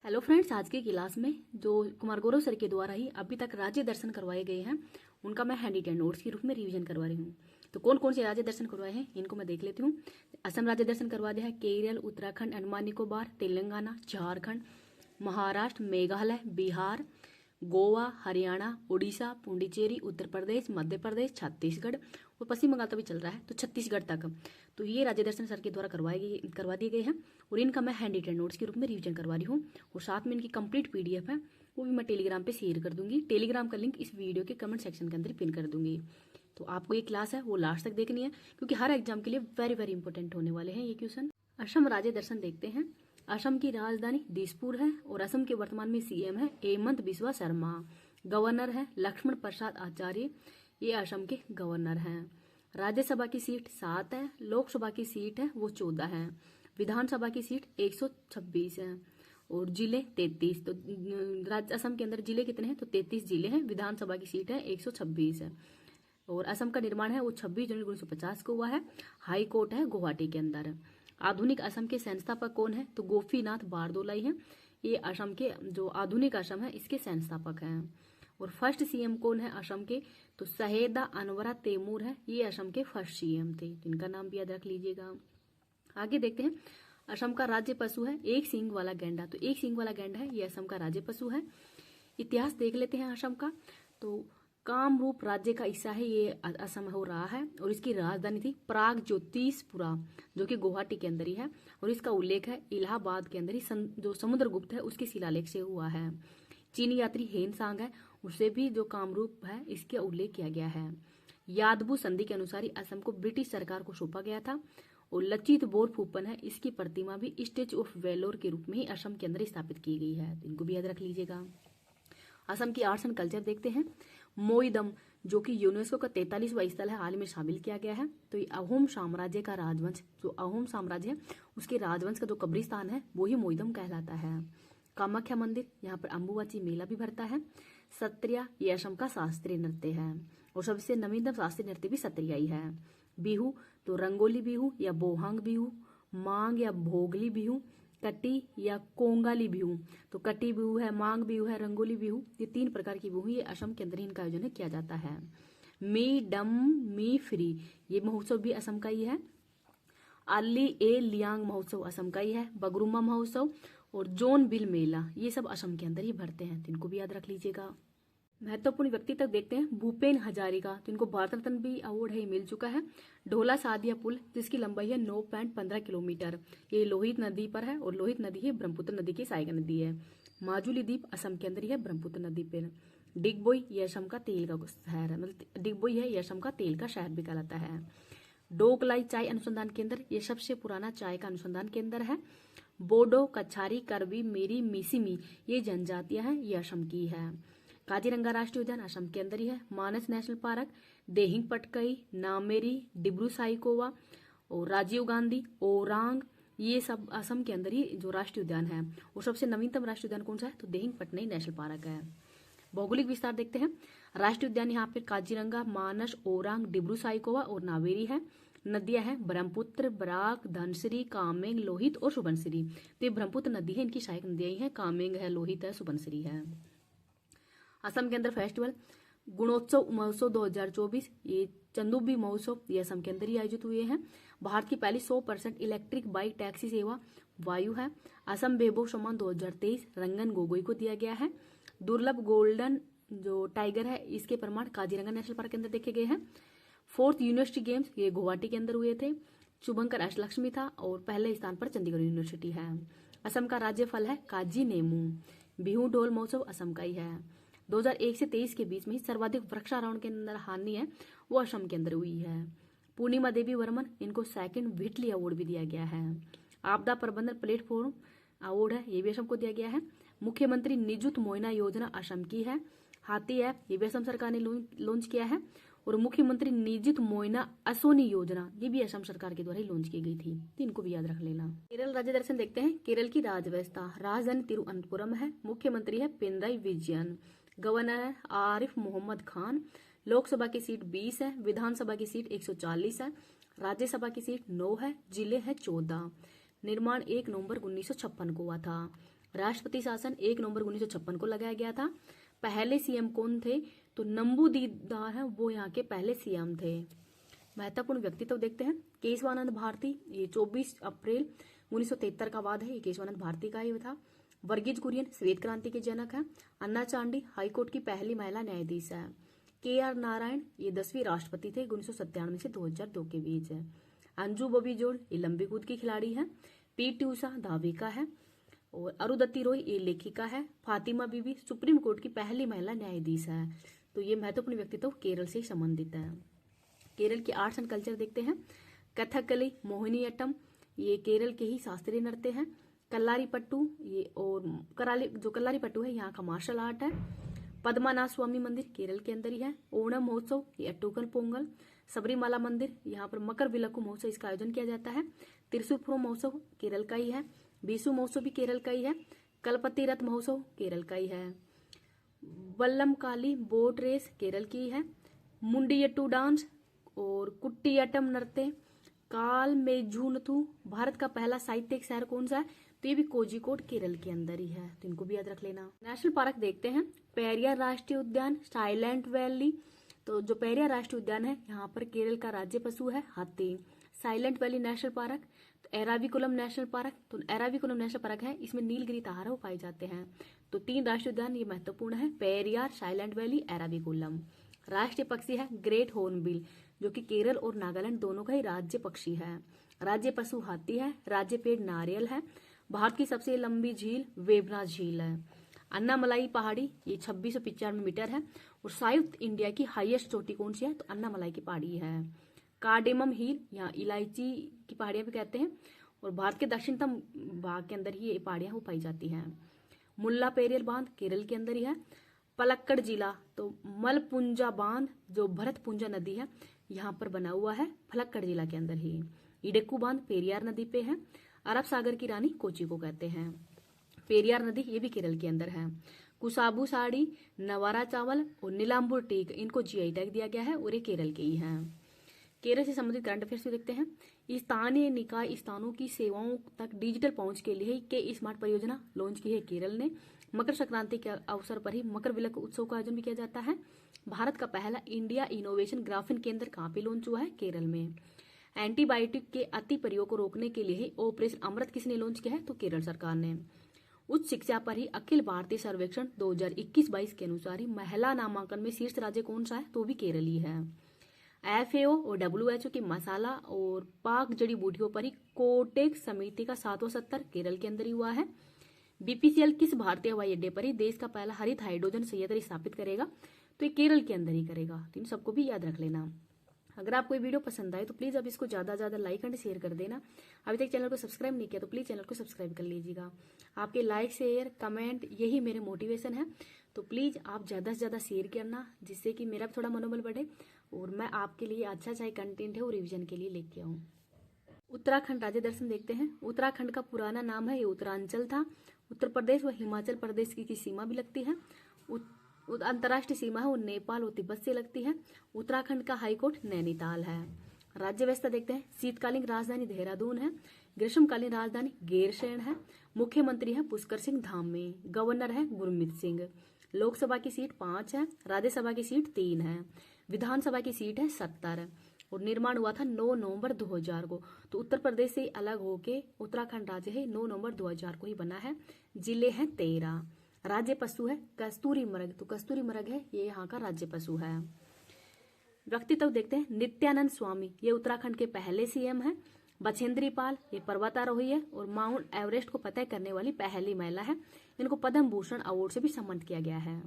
Hello friends, आज की class में जो कुमार गौरव सर के द्वारा ही अभी तक राज्य दर्शन करवाए गए हैं उनका मैं हैंड रिटन नोट्स के रूप में रिवीजन करवा रही हूँ। तो कौन कौन से राज्य दर्शन करवाए हैं इनको मैं देख लेती हूँ। असम राज्य दर्शन करवा दिया है, केरल, उत्तराखंड, अंडमान निकोबार, तेलंगाना, झारखंड, महाराष्ट्र, मेघालय, बिहार, गोवा, हरियाणा, उड़ीसा, पुडुचेरी, उत्तर प्रदेश, मध्य प्रदेश, छत्तीसगढ़ और पश्चिम बंगाल तो भी चल रहा है तो छत्तीसगढ़ तक। तो ये राज्य दर्शन सर के द्वारा करवा दिए गए हैं और इनका मैं हैंड रिटन नोट्स के रूप में रिवीजन करवा रही हूँ। और साथ में इनकी कंप्लीट पीडीएफ है वो भी मैं टेलीग्राम पे शेयर कर दूंगी। टेलीग्राम का लिंक इस वीडियो के कमेंट सेक्शन के अंदर पिन कर दूंगी। तो आपको ये क्लास है वो लास्ट तक देखनी है क्योंकि हर एग्जाम के लिए वेरी वेरी इंपॉर्टेंट होने वाले हैं ये क्वेश्चन। असम राज्य दर्शन देखते हैं। असम की राजधानी दिसपुर है और असम के वर्तमान में सीएम है हेमंत बिस्वा शर्मा। गवर्नर है लक्ष्मण प्रसाद आचार्य, ये असम के गवर्नर हैं। राज्यसभा की सीट 7 है, लोकसभा की सीट है वो 14 है, विधानसभा की सीट 126 है और जिले 33। तो असम के अंदर जिले कितने हैं तो 33 जिले हैं। विधानसभा की सीट है 126 है और असम का निर्माण है वो 26 जनवरी 1950 को हुआ है। हाई कोर्ट है गुवाहाटी के अंदर। आधुनिक असम के संस्थापक कौन है तो गोपीनाथ बारदोलाई हैं। ये असम के जो आधुनिक असम है इसके संस्थापक हैं। और फर्स्ट सीएम कौन है असम के तो सहेदा अनवरा तैमूर है, ये असम के फर्स्ट सीएम थे। तो इनका नाम भी याद रख लीजिएगा। आगे देखते हैं। असम का राज्य पशु है एक सींग वाला गैंडा। तो एक सींग वाला गैंडा है ये असम का राज्य पशु है। इतिहास देख लेते हैं असम का। तो कामरूप राज्य का हिस्सा है ये असम हो रहा है और इसकी राजधानी थी प्राग ज्योतिषपुरा जो कि गुवाहाटी के अंदर ही है। और इसका उल्लेख है इलाहाबाद के अंदर ही जो समुद्रगुप्त है उसके शिलालेख से हुआ है। चीनी यात्री हेन सांग है उससे भी जो कामरूप है इसका उल्लेख किया गया है। यादबू संधि के अनुसार ही असम को ब्रिटिश सरकार को सौंपा गया था। और लचित बोरफुकन है इसकी प्रतिमा भी स्टेचू ऑफ वेलोर के रूप में ही असम के अंदर स्थापित की गई है। तो इनको भी याद रख लीजिएगा। असम की आर्ट्स एंड कल्चर देखते हैं। मोईदम जो कि यूनेस्को का 43वां स्थल है हाल में शामिल किया गया है। तो ये अहोम साम्राज्य का राजवंश जो अहोम साम्राज्य है उसके राजवंश का जो कब्रिस्तान है वो ही मोईदम कहलाता है। कामाख्या मंदिर, यहाँ पर अम्बुबाची मेला भी भरता है। सत्रिया ये असम का शास्त्रीय नृत्य है और सबसे नवीनतम शास्त्रीय नृत्य भी सत्रिया ही है। बिहू तो रंगोली बिहू या बोहांग बिहू, मांग या भोगली बिहू, कटी या कोंगाली बिहू। तो कटी बिहू है, मांग बिहू है, रंगोली बिहू, ये 3 प्रकार की बिहू ये असम के अंदर इनका आयोजन किया जाता है। मी डम मी फ्री ये महोत्सव भी असम का ही है। अली ए लियांग महोत्सव असम का ही है। बगरुमा महोत्सव और जोन बिल मेला ये सब असम के अंदर ही भरते हैं। तो इनको भी याद रख लीजिएगा। महत्वपूर्ण व्यक्ति तक देखते हैं। भूपेन हजारिका तो इनको भारत रत्न भी अवार्ड है मिल चुका है। ढोला सादिया पुल जिसकी लंबाई है 9.15 किलोमीटर, ये लोहित नदी पर है और लोहित नदी है ब्रह्मपुत्र नदी की सहायक नदी है। माजुली द्वीप असम के अंदर ही है ब्रह्मपुत्र नदी पर। डिगबोई ये असम का तेल का शहर है, मतलब डिगबोई है ये असम का तेल का शहर भी कहलाता है। डोकलाई चाय अनुसंधान केंद्र ये सबसे पुराना चाय का अनुसंधान केंद्र है। बोडो, कछारी, करबी, मेरी, मिसिमी ये जनजातियां हैं ये असम की है। काजीरंगा राष्ट्रीय उद्यान असम के अंदर ही है। मानस नेशनल पार्क, देहिंग पटकई, नामेरी, डिब्रू साइकोवा और राजीव गांधी, ओरांग ये सब असम के अंदर ही जो राष्ट्रीय उद्यान है। और सबसे नवीनतम राष्ट्रीय उद्यान कौन सा है तो देहिंग पटकई नेशनल पार्क है। भौगोलिक विस्तार देखते हैं। राष्ट्रीय उद्यान यहाँ पे काजीरंगा, मानस, ओरांग, डिब्रू साइकोवा और नावेरी है। नदियां हैं ब्रह्मपुत्र, बराक, धनसिरी, कामेंग, लोहित और सुबनसिरी। तो ये ब्रह्मपुत्र नदी है, इनकी सहायक नदियां ही है, कामेंग है, लोहित है, सुबनसिरी है। असम के अंदर फेस्टिवल गुणोत्सव महोत्सव 2024 ये चंदुबी महोत्सव ये असम के अंदर ही आयोजित हुए हैं। भारत की पहली 100% इलेक्ट्रिक बाइक टैक्सी सेवा वायु है। असम वैभव सम्मान 2023 रंगन गोगोई को दिया गया है। दुर्लभ गोल्डन जो टाइगर है इसके प्रमाण काजीरंगा नेशनल पार्क के अंदर देखे गए हैं। 4th यूनिवर्सिटी गेम्स ये गुवाहाटी के अंदर हुए थे। शुभंकर अष्टलक्ष्मी था और पहले स्थान पर चंडीगढ़ यूनिवर्सिटी है। असम का राज्य फल है काजी नेमू। बिहू ढोल महोत्सव असम का ही है। 2001 से 23 के बीच में ही सर्वाधिक वृक्षारोहण के अंदर हानि है वो असम के अंदर हुई है। पूर्णिमा देवी वर्मन इनको 2nd व्हिटली अवार्ड भी दिया गया है। आपदा प्रबंधन प्लेटफॉर्म अवार्ड है ये भी असम को दिया गया है। मुख्यमंत्री निजुत मोइना योजना असम की है। हाथी ऐप ये भी असम सरकार ने लॉन्च किया है। और मुख्यमंत्री निजित मोइना असोनी योजना ये भी असम सरकार के द्वारा ही लॉन्च की गई थी। तो इनको भी याद रख लेना। केरल राज्य दर्शन देखते हैं। केरल की राजव्यवस्था राजधानी तिरुवनंतपुरम है। मुख्यमंत्री है पिनराई विजयन। गवर्नर है आरिफ मोहम्मद खान। लोकसभा की सीट 20 है। विधानसभा की सीट 140 है। राज्यसभा की सीट 9 है। जिले है 14। निर्माण 1 नवंबर 1956 को हुआ था। राष्ट्रपति शासन 1 नवंबर 1956 को लगाया गया था। पहले सीएम कौन थे? तो नंबूदीदार है, वो यहाँ के पहले सीएम थे। महत्वपूर्ण व्यक्तित्व देखते हैं। केशवानंद भारती, ये 24 अप्रैल 1973 का वाद है, ये केशवानंद भारती का ही था। वर्गीज कुरियन श्वेत क्रांति के जनक है। अन्ना चांडी हाईकोर्ट की पहली महिला न्यायाधीश है। KR नारायण, ये 10वीं राष्ट्रपति थे, 1997 से 2002 के बीच है। अंजू बॉबी जोड़, ये लंबी कूद की खिलाड़ी है। PT उषा धाविका है। और अरुंधति रॉय, ये लेखिका है। फातिमा बीबी सुप्रीम कोर्ट की पहली महिला न्यायाधीश है। तो ये महत्वपूर्ण व्यक्तित्व केरल से संबंधित है। केरल के आर्ट्स एंड कल्चर देखते हैं। कथकली, मोहिनीअट्टम, ये केरल के ही शास्त्रीय नृत्य है। कल्लारीपट्टू, ये और कल्लारीपट्टू है यहाँ का मार्शल आर्ट है। पद्मनाभ स्वामी मंदिर केरल के अंदर ही है। ओणम महोत्सव, ये अट्टूकल पोंगल। सबरीमाला मंदिर, यहाँ पर मकर विलक्कू महोत्सव इसका आयोजन किया जाता है। त्रिशूरपुरम महोत्सव केरल का ही है। बीसू महोत्सव भी केरल का ही है। कलपति रथ महोत्सव केरल का ही है। वल्लमकाली बोट रेस केरल की है। मुंडियट्टू डांस और कुट्टियाट्टम नृत्य। काल मेझूनथु, भारत का पहला साहित्यिक शहर कौन सा है? तो ये भी कोझिकोड केरल के अंदर ही है, तो इनको भी याद रख लेना। नेशनल पार्क देखते हैं। पेरियार राष्ट्रीय उद्यान, साइलेंट वैली, तो जो पेरियार राष्ट्रीय उद्यान है यहाँ पर केरल का राज्य पशु है हाथी। साइलेंट वैली नेशनल पार्क, तो एराविकुलम नेशनल पार्क, तो एराविकुलम नेशनल पार्क है, इसमें नीलगिरी ताहरा पाए जाते हैं। तो 3 राष्ट्रीय उद्यान ये महत्वपूर्ण है, पेरियार, साइलेंट वैली, एराविकुलम। राष्ट्रीय पक्षी है ग्रेट हॉर्नबिल, जो कि केरल और नागालैंड दोनों का ही राज्य पक्षी है। राज्य पशु हाथी है। राज्य पेड़ नारियल है। भारत की सबसे लंबी झील वेवना झील है। अन्नामलाई पहाड़ी, ये 2695 मीटर है। और साउथ इंडिया की हाईएस्ट चोटी कौन सी है? तो अन्नामलाई की पहाड़ी है। कार्डेमम हिल, यहाँ इलायची की पहाड़ियां भी कहते हैं। और भारत के दक्षिणतम भाग के अंदर ही ये पहाड़ियां वो पाई जाती हैं। मुल्ला पेरियल बांध केरल के अंदर ही है। पलक्कड़ जिला, तो मलपुंजा बांध जो भरतपुंजा नदी है यहाँ पर बना हुआ है, पलक्कड़ जिला के अंदर ही। इडक्कू बांध पेरियार नदी पे है। अरब सागर की रानी कोची को कहते हैं। पेरियार नदी ये भी केरल के अंदर है। कुसाबू साड़ी, नवारा चावल और नीलाम्बूर टीक, इनको GI टैग दिया गया है और ये केरल के ही हैं। केरल से संबंधित करंट अफेयर्स भी देखते हैं। स्थानीय निकाय स्थानों की सेवाओं तक डिजिटल पहुंच के लिए के स्मार्ट परियोजना लॉन्च की है केरल ने। मकर संक्रांति के अवसर पर ही मकर विलक उत्सव का आयोजन भी किया जाता है। भारत का पहला इंडिया इनोवेशन ग्राफिन केंद्र कहाँ पे लॉन्च हुआ है? केरल में। एंटीबायोटिक के अति प्रयोग को रोकने के लिए ऑपरेशन अमृत किसने लॉन्च किया है? तो केरल सरकार ने। उच्च शिक्षा पर ही अखिल भारतीय सर्वेक्षण 2021-22 के अनुसार ही महिला नामांकन में शीर्ष राज्य कौन सा है? तो भी केरल ही है। FAO और WHO की मसाला और पाक जड़ी बूटियों पर ही कोटेक्स समिति का 7वां सत्र केरल के अंदर ही हुआ है। BPCL किस भारतीय हवाई अड्डे पर ही देश का पहला हरित हाइड्रोजन संयंत्र स्थापित करेगा? तो ये केरल के अंदर ही करेगा। तो इन सबको भी याद रख लेना। अगर आपको ये वीडियो पसंद आए तो प्लीज़ अब इसको ज़्यादा से ज़्यादा लाइक एंड शेयर कर देना। अभी तक चैनल को सब्सक्राइब नहीं किया तो प्लीज़ चैनल को सब्सक्राइब कर लीजिएगा। आपके लाइक शेयर कमेंट यही मेरे मोटिवेशन है, तो प्लीज़ आप ज़्यादा से ज़्यादा शेयर करना, जिससे कि मेरा थोड़ा मनोबल बढ़े और मैं आपके लिए अच्छा चाहे कंटेंट है वो रिविजन के लिए लेके आऊँ। उत्तराखंड राज्य दर्शन देखते हैं। उत्तराखंड का पुराना नाम है ये उत्तरांचल था। उत्तर प्रदेश व हिमाचल प्रदेश की सीमा भी लगती है। अंतर्राष्ट्रीय सीमा है वो नेपाल और तिब्बत से लगती है। उत्तराखंड का हाईकोर्ट नैनीताल है। राज्य व्यवस्था देखते हैं। शीतकालीन राजधानी देहरादून है। ग्रीष्मकालीन राजधानी गैरसैंण है। मुख्यमंत्री है पुष्कर सिंह धामी। गवर्नर है गुरमीत सिंह। लोकसभा की सीट 5 है। राज्यसभा की सीट 3 है। विधानसभा की सीट है 70 और निर्माण हुआ था 9 नवंबर 2000 को। तो उत्तर प्रदेश से अलग होके उत्तराखंड राज्य है 9 नवंबर 2000 को ही बना है। जिले हैं 13। राज्य पशु है कस्तूरी मृग, तो कस्तूरी मृग है ये यहाँ का राज्य पशु है। व्यक्तित्व देखते हैं। नित्यानंद स्वामी ये उत्तराखंड के पहले CM है। बछेंद्री पाल ये पर्वतारोही है और माउंट एवरेस्ट को फतह करने वाली पहली महिला है। इनको पद्म भूषण अवार्ड से भी सम्मानित किया गया है।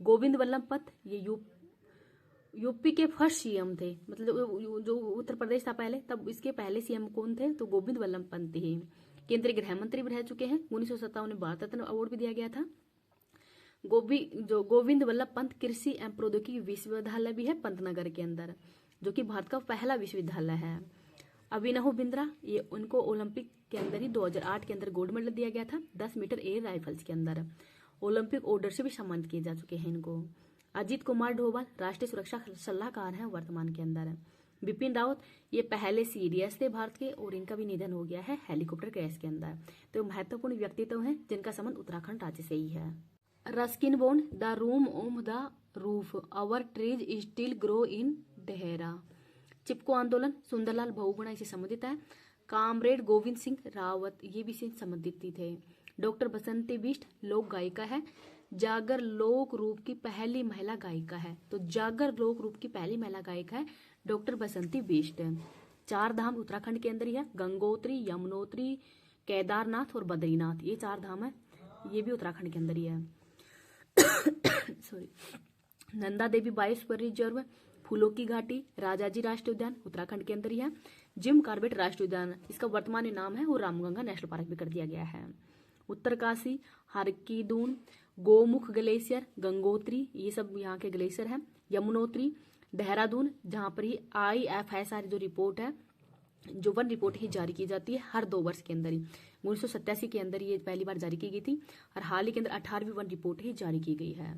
गोविंद वल्लभ पंत ये यूपी के फर्स्ट CM थे, मतलब जो उत्तर प्रदेश था पहले, तब इसके पहले CM कौन थे? तो गोविंद वल्लभ पंत ही। केंद्रीय गृह मंत्री भी रह चुके हैं। 1957 में भारत रत्न अवार्ड भी दिया गया था। गोविंद वल्लभ पंत कृषि एवं प्रौद्योगिकी विश्वविद्यालय भी है पंतनगर के अंदर, जो कि भारत का पहला विश्वविद्यालय है। अभिनव बिंद्रा ये उनको ओलंपिक के अंदर ही 2008 के अंदर गोल्ड मेडल दिया गया था 10 मीटर एयर राइफल्स के अंदर। ओलंपिक ऑर्डर से भी सम्मानित किए जा चुके हैं इनको। अजीत कुमार डोभाल राष्ट्रीय सुरक्षा सलाहकार हैं वर्तमान के अंदर। बिपिन रावत ये पहले सीडीएस थे भारत के और इनका भी निधन हो गया है हेलीकॉप्टर क्रैश के अंदर। तो महत्वपूर्ण व्यक्तित्व हैं जिनका संबंध उत्तराखंड राज्य से ही है। Ruskin Bond the room on the roof our trees still grow in Dehra. Chipko आंदोलन सुंदरलाल बहुगुणा इसे संबंधित है। कामरेड गोविंद सिंह रावत ये भी से संबंधित थे। डॉक्टर बसंती बिष्ट लोक गायिका है। जागर लोक रूप की पहली महिला गायिका है। तो जागर लोक रूप की पहली महिला गायिका है डॉक्टर बसंती बिष्ट। चार धाम उत्तराखंड के अंदर ही है, गंगोत्री, यमुनोत्री, केदारनाथ और बद्रीनाथ, ये चार धाम है, ये भी उत्तराखंड के अंदर ही है। Sorry. Nanda Devi biosphere reserve, फूलों की घाटी, राजाजी राष्ट्रीय उद्यान उत्तराखंड के अंदर ही है। जिम कार्बेट राष्ट्रीय उद्यान इसका वर्तमान नाम है और रामगंगा नेशनल पार्क भी कर दिया गया है। उत्तरकाशी, हरकीदून, गोमुख ग्लेशियर, गंगोत्री ये सब यहाँ के ग्लेशियर हैं। यमुनोत्री, देहरादून जहाँ पर ही IFSR जो रिपोर्ट है, जो वन रिपोर्ट ही जारी की जाती है हर 2 वर्ष के अंदर ही। 1987 के अंदर ये पहली बार जारी की गई थी और हाल ही के अंदर 18वीं वन रिपोर्ट ही जारी की गई है।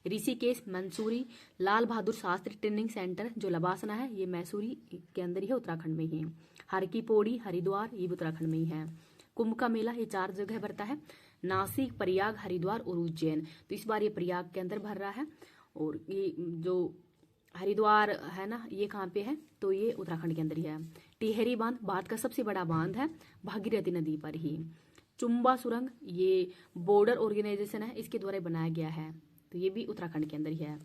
ऋषिकेश, मंसूरी, लाल बहादुर शास्त्री ट्रेनिंग सेंटर जो लबासना है ये मैसूरी के अंदर ही है, उत्तराखंड में ही है। हर की पौड़ी, हरिद्वार ये भी उत्तराखंड में ही है। कुंभ का मेला ये 4 जगह भरता है, नासिक, प्रयाग, हरिद्वार और उज्जैन। तो इस बार ये प्रयाग के अंदर भर रहा है और ये जो हरिद्वार है ना ये कहाँ पे है, तो ये उत्तराखंड के अंदर ही है। टिहरी बांध भारत का सबसे बड़ा बांध है भागीरथी नदी पर ही। चुम्बा सुरंग ये बॉर्डर ऑर्गेनाइजेशन है, इसके द्वारा बनाया गया है, तो ये भी उत्तराखंड के अंदर ही है।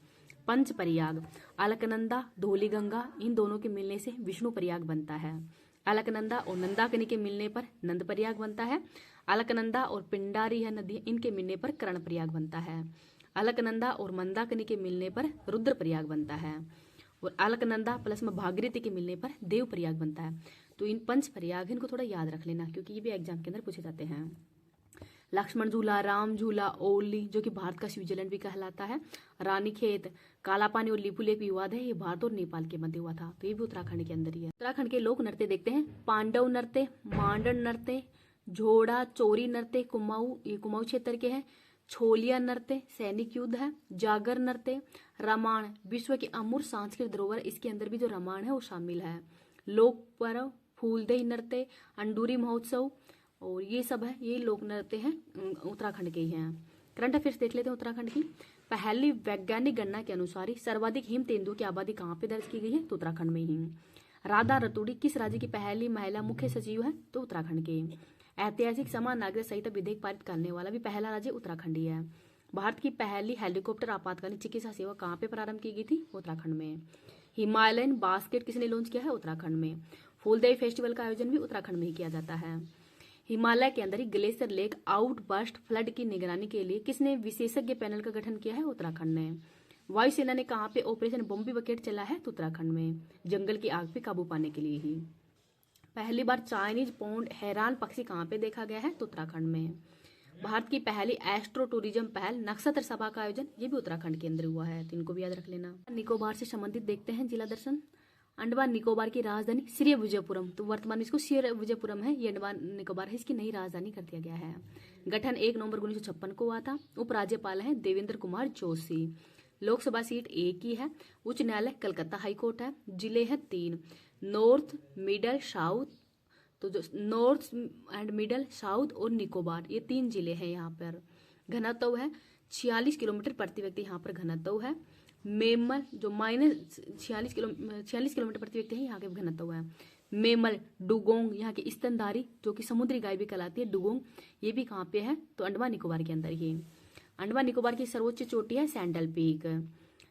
पंच प्रयाग, अलकनंदा, धौलीगंगा इन दोनों के मिलने से विष्णु प्रयाग बनता है। अलकनंदा और नंदाकनी के मिलने पर नंद प्रयाग बनता है। अलकनंदा और पिंडारी है नदी, इनके मिलने पर कर्ण प्रयाग बनता है। अलकनंदा और मंदाकिनी के मिलने पर रुद्र प्रयाग बनता है और अलकनंदा प्लस में भागीरथी के मिलने पर देव प्रयाग बनता है। तो इन पंच प्रयाग इनको थोड़ा याद रख लेना क्योंकि ये भी एग्जाम के अंदर पूछे जाते हैं। लक्ष्मण झूला, राम झूला, ओली जो कि भारत का स्विट्जरलैंड भी कहलाता है। रानीखेत, कालापानी और लिपुलेख विवाद है, ये भारत और नेपाल के मध्य हुआ था, तो ये भी उत्तराखंड के अंदर ही है। उत्तराखंड के लोक नृत्य देखते हैं। पांडव नृत्य, मांडन नृत्य, झोड़ा चोरी नृत्य कुमाऊं, ये कुमाऊं क्षेत्र के हैं। छोलिया नृत्य सैनिक युद्ध है। जागर नृत्य, रामायण विश्व की अमूर्त सांस्कृतिक धरोहर, इसके अंदर भी जो रामायण है वो शामिल है। लोक पर्व, फूलदेई नृत्य, अंडूरी महोत्सव और ये सब है, ये लोक नृत्य हैं उत्तराखंड के ही हैं। करंट अफेयर्स देख लेते हैं उत्तराखंड की। पहली वैज्ञानिक गणना के अनुसार सर्वाधिक हिम तेंदुओं की आबादी कहाँ पे दर्ज की गई है, तो उत्तराखंड में ही। राधा रतूड़ी किस राज्य की पहली महिला मुख्य सचिव है, तो उत्तराखंड के। ऐतिहासिक समान नागरिक संहिता विधेयक पारित करने वाला भी पहला राज्य उत्तराखंड ही है। भारत की पहली हेलीकॉप्टर आपातकालीन चिकित्सा सेवा कहाँ पे प्रारंभ की गई थी, उत्तराखंड में। हिमालयन बास्केट किसने लॉन्च किया है, उत्तराखंड में। फूलदेई फेस्टिवल का आयोजन भी उत्तराखंड में ही किया जाता है। हिमालय के अंदर ही ग्लेशियर लेक आउटबर्स्ट फ्लड की निगरानी के लिए किसने विशेषज्ञ पैनल का गठन किया है, उत्तराखंड ने। वायुसेना ने कहाँ पे ऑपरेशन बॉम्बी बकेट चला है, तो उत्तराखंड में, जंगल की आग पे काबू पाने के लिए ही। पहली बार चाइनीज पौंड हैरान पक्षी कहाँ पे देखा गया है, तो उत्तराखंड में। भारत की पहली एस्ट्रो टूरिज्म पहल नक्षत्र सभा का आयोजन ये भी उत्तराखंड के अंदर हुआ है, तो इनको भी याद रख लेना। निकोबार से संबंधित देखते हैं जिला दर्शन। अंडमान निकोबार की राजधानी श्री विजयपुरम, तो वर्तमान इसको श्री विजयपुरम है, ये अंडमान निकोबार है, इसकी नई राजधानी कर दिया गया है। गठन 1 नवंबर 1956 को हुआ था। उपराज्यपाल है देवेंद्र कुमार जोशी। लोकसभा सीट एक ही है। उच्च न्यायालय कलकत्ता हाईकोर्ट है। जिले हैं 3, नॉर्थ, मिडल, साउथ, तो जो नॉर्थ एंड मिडल, साउथ और निकोबार ये 3 जिले हैं यहाँ पर। घनत्व है 46 किलोमीटर प्रति व्यक्ति यहाँ पर घनत्व है। मेमल जो -46 किलोमीटर प्रति व्यक्ति है यहाँ के घनत्व है। मेमल, डुगोंग यहाँ की स्तनधारी जो कि समुद्री गाय भी कहलाती है, डुगोंग ये भी कहाँ पे है, तो अंडमान निकोबार के अंदर ही। अंडमान निकोबार की सर्वोच्च चोटी है सैंडल पीक।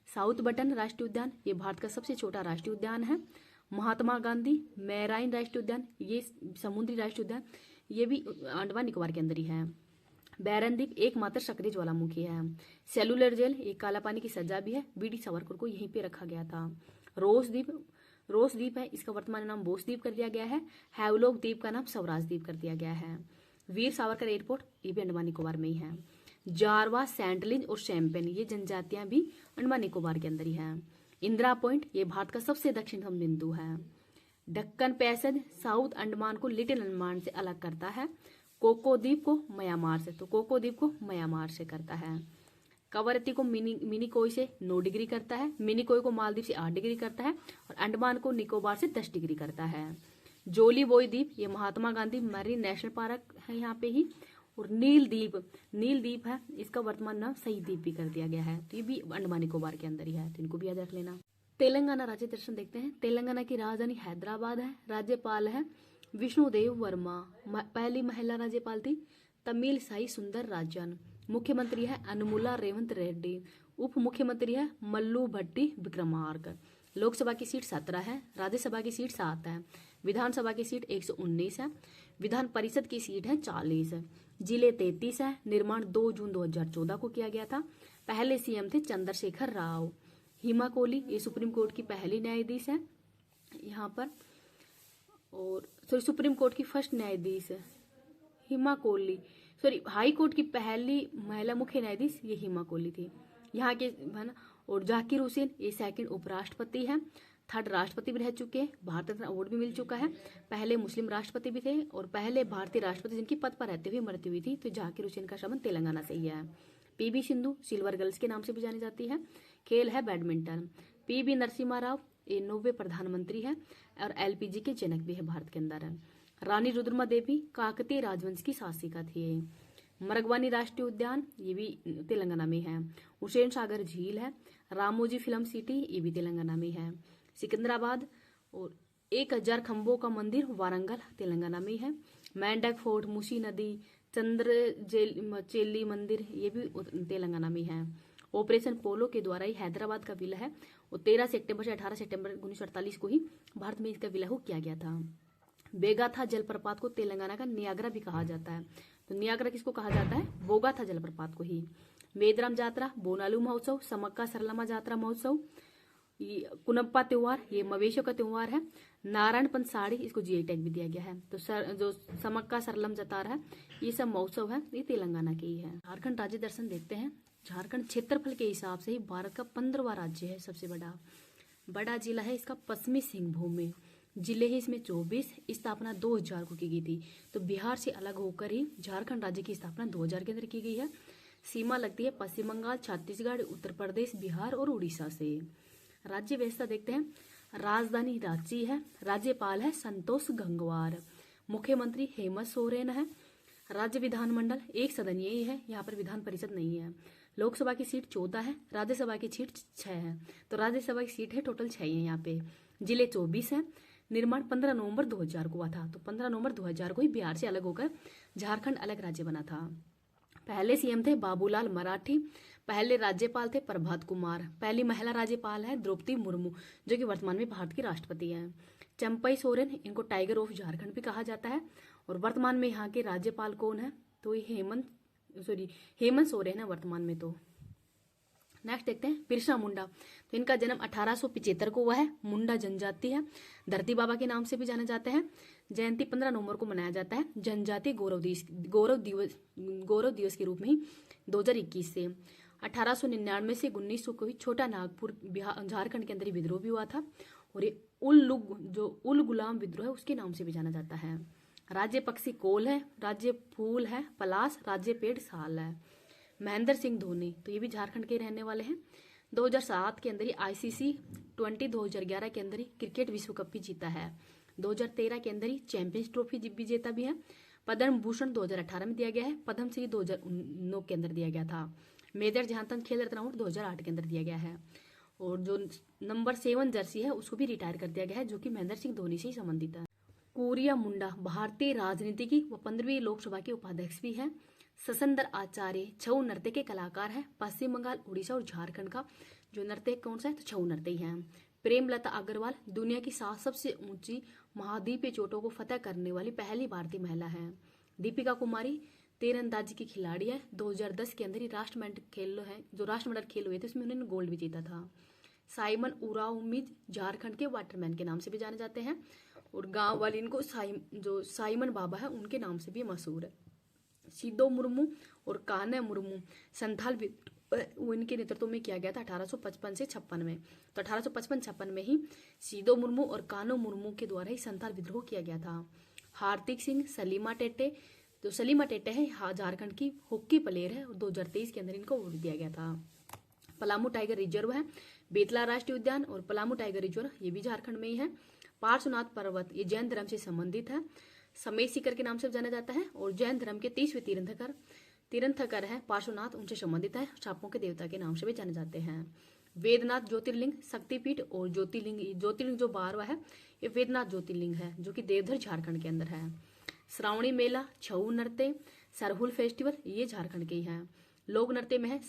साउथ बटन राष्ट्रीय उद्यान ये भारत का सबसे छोटा राष्ट्रीय उद्यान है। महात्मा गांधी मैराइन राष्ट्रीय उद्यान ये समुद्री राष्ट्रीय उद्यान ये भी अंडमान निकोबार के अंदर ही है। बैरन द्वीप एकमात्र सक्रिय ज्वालामुखी है। सेलुलर जेल एक काला पानी की सजा भी है, बीडी सावरकर को यहीं पे रखा गया था। रोस द्वीप है, इसका वर्तमान नाम बोस द्वीप कर दिया गया है। हैवलॉक द्वीप का नाम स्वराज द्वीप कर दिया गया है। वीर सावरकर एयरपोर्ट ये भी अंडमान निकोबार में ही है। जारवा, सैंटलिंज और शैम्पेन ये जनजातियां भी अंडमान निकोबार के अंदर ही है। इंदिरा पॉइंट ये भारत का सबसे दक्षिणतम बिंदु है। दक्कन पैसेज साउथ अंडमान को लिटिल अंडमान से अलग करता है। कोको द्वीप को म्यांमार से, तो कोको द्वीप को म्यांमार से करता है। कवरत्ती को मिनिकोय से 9 डिग्री करता है, मिनिकोय को मालदीव से 8 डिग्री करता है और अंडमान को निकोबार से 10 डिग्री करता है। जोलीबोई द्वीप ये Mahatma Gandhi marine national park है यहाँ पे ही। और नील द्वीप है, इसका वर्तमान नाम शहीद द्वीप भी कर दिया गया है, तो ये भी अंडमान निकोबार के अंदर ही है, तो इनको भी याद रख लेना। तेलंगाना राज्य दर्शन देखते हैं। तेलंगाना की राजधानी हैदराबाद है। राज्यपाल है विष्णुदेव वर्मा, पहली महिला राज्यपाल थी तमिल साई सुंदर राजन। मुख्यमंत्री है अनुमुला रेवंत रेड्डी। उप मुख्यमंत्री है मल्लू भट्टी विक्रमार्क। लोकसभा की सीट 17 है, राज्यसभा की सीट 7 है, विधानसभा की सीट 119 है, विधान परिषद की सीट है 40, जिले 33 है। निर्माण 2 जून 2014 को किया गया था। पहले सीएम थे चंद्रशेखर राव। हिमा कोहली ये सुप्रीम कोर्ट की पहली न्यायाधीश है यहाँ पर, और सुप्रीम कोर्ट की फर्स्ट न्यायाधीश है हिमा कोहली। हाई कोर्ट की पहली महिला मुख्य न्यायाधीश ये हिमा कोहली थी यहाँ के, है ना। और जाकिर हुसैन ये सेकंड उपराष्ट्रपति है, थर्ड राष्ट्रपति भी रह चुके हैं, भारत रत्न अवार्ड भी मिल चुका है। पहले मुस्लिम राष्ट्रपति भी थे और पहले भारतीय राष्ट्रपति जिनकी पद पर रहते हुए मृत्यु हुई थी, तो जाकिर हुसैन का संबंध तेलंगाना से ही है। पीवी सिंधु सिल्वर गर्ल्स के नाम से भी जानी जाती है। खेल है बैडमिंटन। पीवी नरसिम्हा राव ये 90वें प्रधानमंत्री है और एलपीजी के जनक भी है भारत के अंदर है। रानी रुद्रमा देवी काकतीय राजवंश की शासिका थी। मरगवानी राष्ट्रीय उद्यान ये भी तेलंगाना में है। हुसैन सागर झील है। रामोजी फिल्म सिटी ये भी तेलंगाना में है। सिकंदराबाद और 1000 खंभों का मंदिर वारंगल तेलंगाना में है। मैंडक फोर्ट, मूसी नदी, चेल्ली मंदिर ये भी तेलंगाना में है। ऑपरेशन पोलो के द्वारा ही हैदराबाद का विलय है और 13 सितंबर से 18 सितंबर 1948 को ही भारत में इसका विलय किया गया था। बेगाथा जलप्रपात को तेलंगाना का नियाग्रा भी कहा जाता है, तो नियाग्रा किसको कहा जाता है? बोगाथा जलप्रपात को ही। मेदराम जात्रा, बोनालू महोत्सव, समक्का सरलमा जात्रा महोत्सव, कुनप्पा त्योहार ये मवेशियों का त्योहार है। नारायणपन साड़ी इसको जीआई टैग भी दिया गया है। तो जो समक्का सरलम जात्रा है ये सब महोत्सव है, ये तेलंगाना के ही है। झारखंड राज्य दर्शन देखते हैं। झारखंड क्षेत्रफल के हिसाब से ही भारत का 15वां राज्य है, सबसे बड़ा जिला है इसका पश्चिमी सिंहभूम में। जिले ही इसमें 24, स्थापना 2000 को की गई थी। तो बिहार से अलग होकर ही झारखंड राज्य की स्थापना 2000 के अंदर की गई है। सीमा लगती है पश्चिम बंगाल, छत्तीसगढ़, उत्तर प्रदेश, बिहार और उड़ीसा से। राज्य व्यवस्था देखते हैं। राजधानी रांची है। राज्यपाल है संतोष गंगवार। मुख्यमंत्री हेमंत सोरेन है। राज्य विधानमंडल एक सदनीय है, यहाँ पर विधान परिषद नहीं है। लोकसभा की सीट 14 है, राज्यसभा की सीट 6 है। तो राज्यसभा की सीट है टोटल 6 है यहाँ पे। जिले 24 है। निर्माण 15 नवंबर 2000 को हुआ था। तो 15 नवंबर 2000 को ही बिहार से अलग होकर झारखंड अलग राज्य बना था। पहले सीएम थे बाबूलाल मराठी। पहले राज्यपाल थे प्रभात कुमार। पहली महिला राज्यपाल है द्रौपदी मुर्मू, जो कि वर्तमान में भारत की राष्ट्रपति हैं। चंपई सोरेन, इनको टाइगर ऑफ झारखंड भी कहा जाता है। और वर्तमान में यहाँ के राज्यपाल कौन है? तो ये हेमंत सोरेन है वर्तमान में। तो नेक्स्ट देखते हैं बिरसा मुंडा। तो इनका जन्म 1875 को हुआ है। मुंडा जनजाति है, धरती बाबा के नाम से भी जाने जाते हैं। जयंती 15 नवंबर को मनाया जाता है जनजाति गौरव दिवस के रूप में ही 2021 से। 1899 से 1900 को ही छोटा नागपुर झारखंड के अंदर ही विद्रोह भी हुआ था। और ये उल गुलाम विद्रोह है उसके नाम से भी जाना जाता है। राज्य पक्षी कोल है, राज्य फूल है पलाश, राज्य पेड़ साल है। महेंद्र सिंह धोनी, तो ये भी झारखंड के रहने वाले हैं। 2007 के अंदर ही ICC 2011 के अंदर ही क्रिकेट विश्व कप भी जीता है। 2013 के अंदर ही चैंपियंस ट्रॉफी भी जीता भी है। पद्म भूषण 2018 में दिया गया है। पद्म श्री 2009 के अंदर दिया गया था। मेजर ध्यानचंद खेल रत्न अवार्ड 2008 के अंदर दिया गया है। और जो नंबर 7 जर्सी है उसको भी रिटायर कर दिया गया है, जो कि महेंद्र सिंह धोनी से ही संबंधित है। कोरिया मुंडा भारतीय राजनीति की वो 15वीं लोकसभा के उपाध्यक्ष भी है। ससंदर आचार्य छऊ नृत्य के कलाकार है। पश्चिम बंगाल, उड़ीसा और झारखंड का जो नृत्य कौन सा है? तो छऊ नृत्य ही है। प्रेमलता अग्रवाल दुनिया की 7 सबसे ऊंची महाद्वीपीय चोटों को फतह करने वाली पहली भारतीय महिला है। दीपिका कुमारी तीरंदाजी की खिलाड़ी है। 2010 के अंदर ही राष्ट्रमंडल खेल हुए थे उसमें उन्होंने गोल्ड भी जीता था। साइमन उराउमिज झारखंड के वाटरमैन के नाम से भी जाने जाते हैं। और गांव वाले इनको जो साइमन बाबा है उनके नाम से भी मशहूर है। सिदो मुर्मू और कान्ह मुर्मू संथाल वो इनके नेतृत्व में किया गया था 1855 से 56 में। तो 1855-56 में ही सिदो मुर्मू और कान्ह मुर्मू के द्वारा ही संथाल विद्रोह किया गया था। हार्दिक सिंह, सलीमा टेटे तो सलीमा टेटे है, हाँ, झारखंड की हॉकी प्लेयर है, 2023 के अंदर इनको अवार्ड दिया गया था। पलामू टाइगर रिजर्व है, बेतला राष्ट्रीय उद्यान और पलामू टाइगर रिजर्व ये भी झारखंड में ही है। पार्श्वनाथ पर्वत ये जैन धर्म से संबंधित है, समय शिखर के नाम से जाना जाता है, और जैन धर्म के 30वें तीर्थंकर है पार्श्वनाथ, उनसे संबंधित है, सांपों के देवता के नाम से भी जाने जाते हैं। वेदनाथ ज्योतिर्लिंग शक्तिपीठ और ज्योतिर्लिंग जो 12वां है ये वेदनाथ ज्योतिर्लिंग है, जो कि देवधर झारखंड के अंदर है। श्रावणी मेला, छऊ नृत्य, सरहुल फेस्टिवल ये झारखंड के ही है। लोक नृत्य में है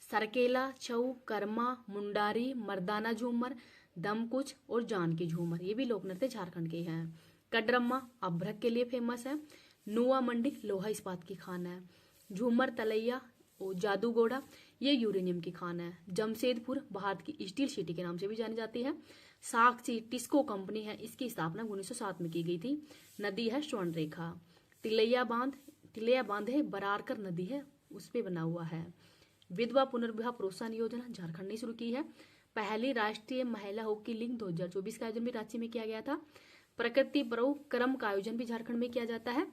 सरकेला, छऊ, कर्मा, मुंडारी, मर्दाना झूमर, दमकुच और जानकी झूमर, ये भी लोक नृत्य झारखंड के हैं। कड्रम्मा अभ्रक के लिए फेमस है। नुआ मंडी लोहा इस्पात की खान है। झूमर तलैया और जादूगोड़ा ये यूरेनियम की खान है। जमशेदपुर भारत की स्टील सिटी के नाम से भी जानी जाती है। साक्षी टिस्को कंपनी है, इसकी स्थापना 1907 में की गई थी। नदी है स्वर्ण रेखा। तिलैया बांध है, बरारकर नदी है उस पे बना हुआ है। विधवा पुनर्विवाह प्रोत्साहन योजना झारखंड ने शुरू की है। पहली राष्ट्रीय महिला हॉकी लीग 2024 का आयोजन भी रांची में किया गया था। प्रकृति पर्व क्रम का आयोजन भी झारखंड में किया जाता है।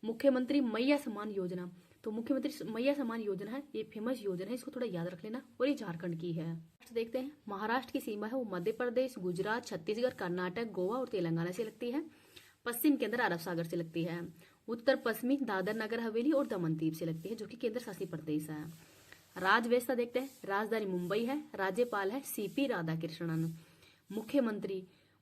मुख्यमंत्री मैया सम्मान योजना, तो मुख्यमंत्री मैया सम्मान योजना है, ये फेमस योजना है, इसको थोड़ा याद रख लेना, और ये झारखंड की है। देखते हैं महाराष्ट्र की सीमा है वो मध्य प्रदेश, गुजरात, छत्तीसगढ़, कर्नाटक, गोवा और तेलंगाना से लगती है। पश्चिम के अंदर अरब सागर से लगती है। उत्तर पश्चिमी दादर नगर हवेली और दमन दीव से लगती है, जो कि केंद्र शासित प्रदेश है। राज्य व्यवस्था देखते हैं, राजधानी मुंबई है, राज्यपाल है सीपी राधाकृष्णन।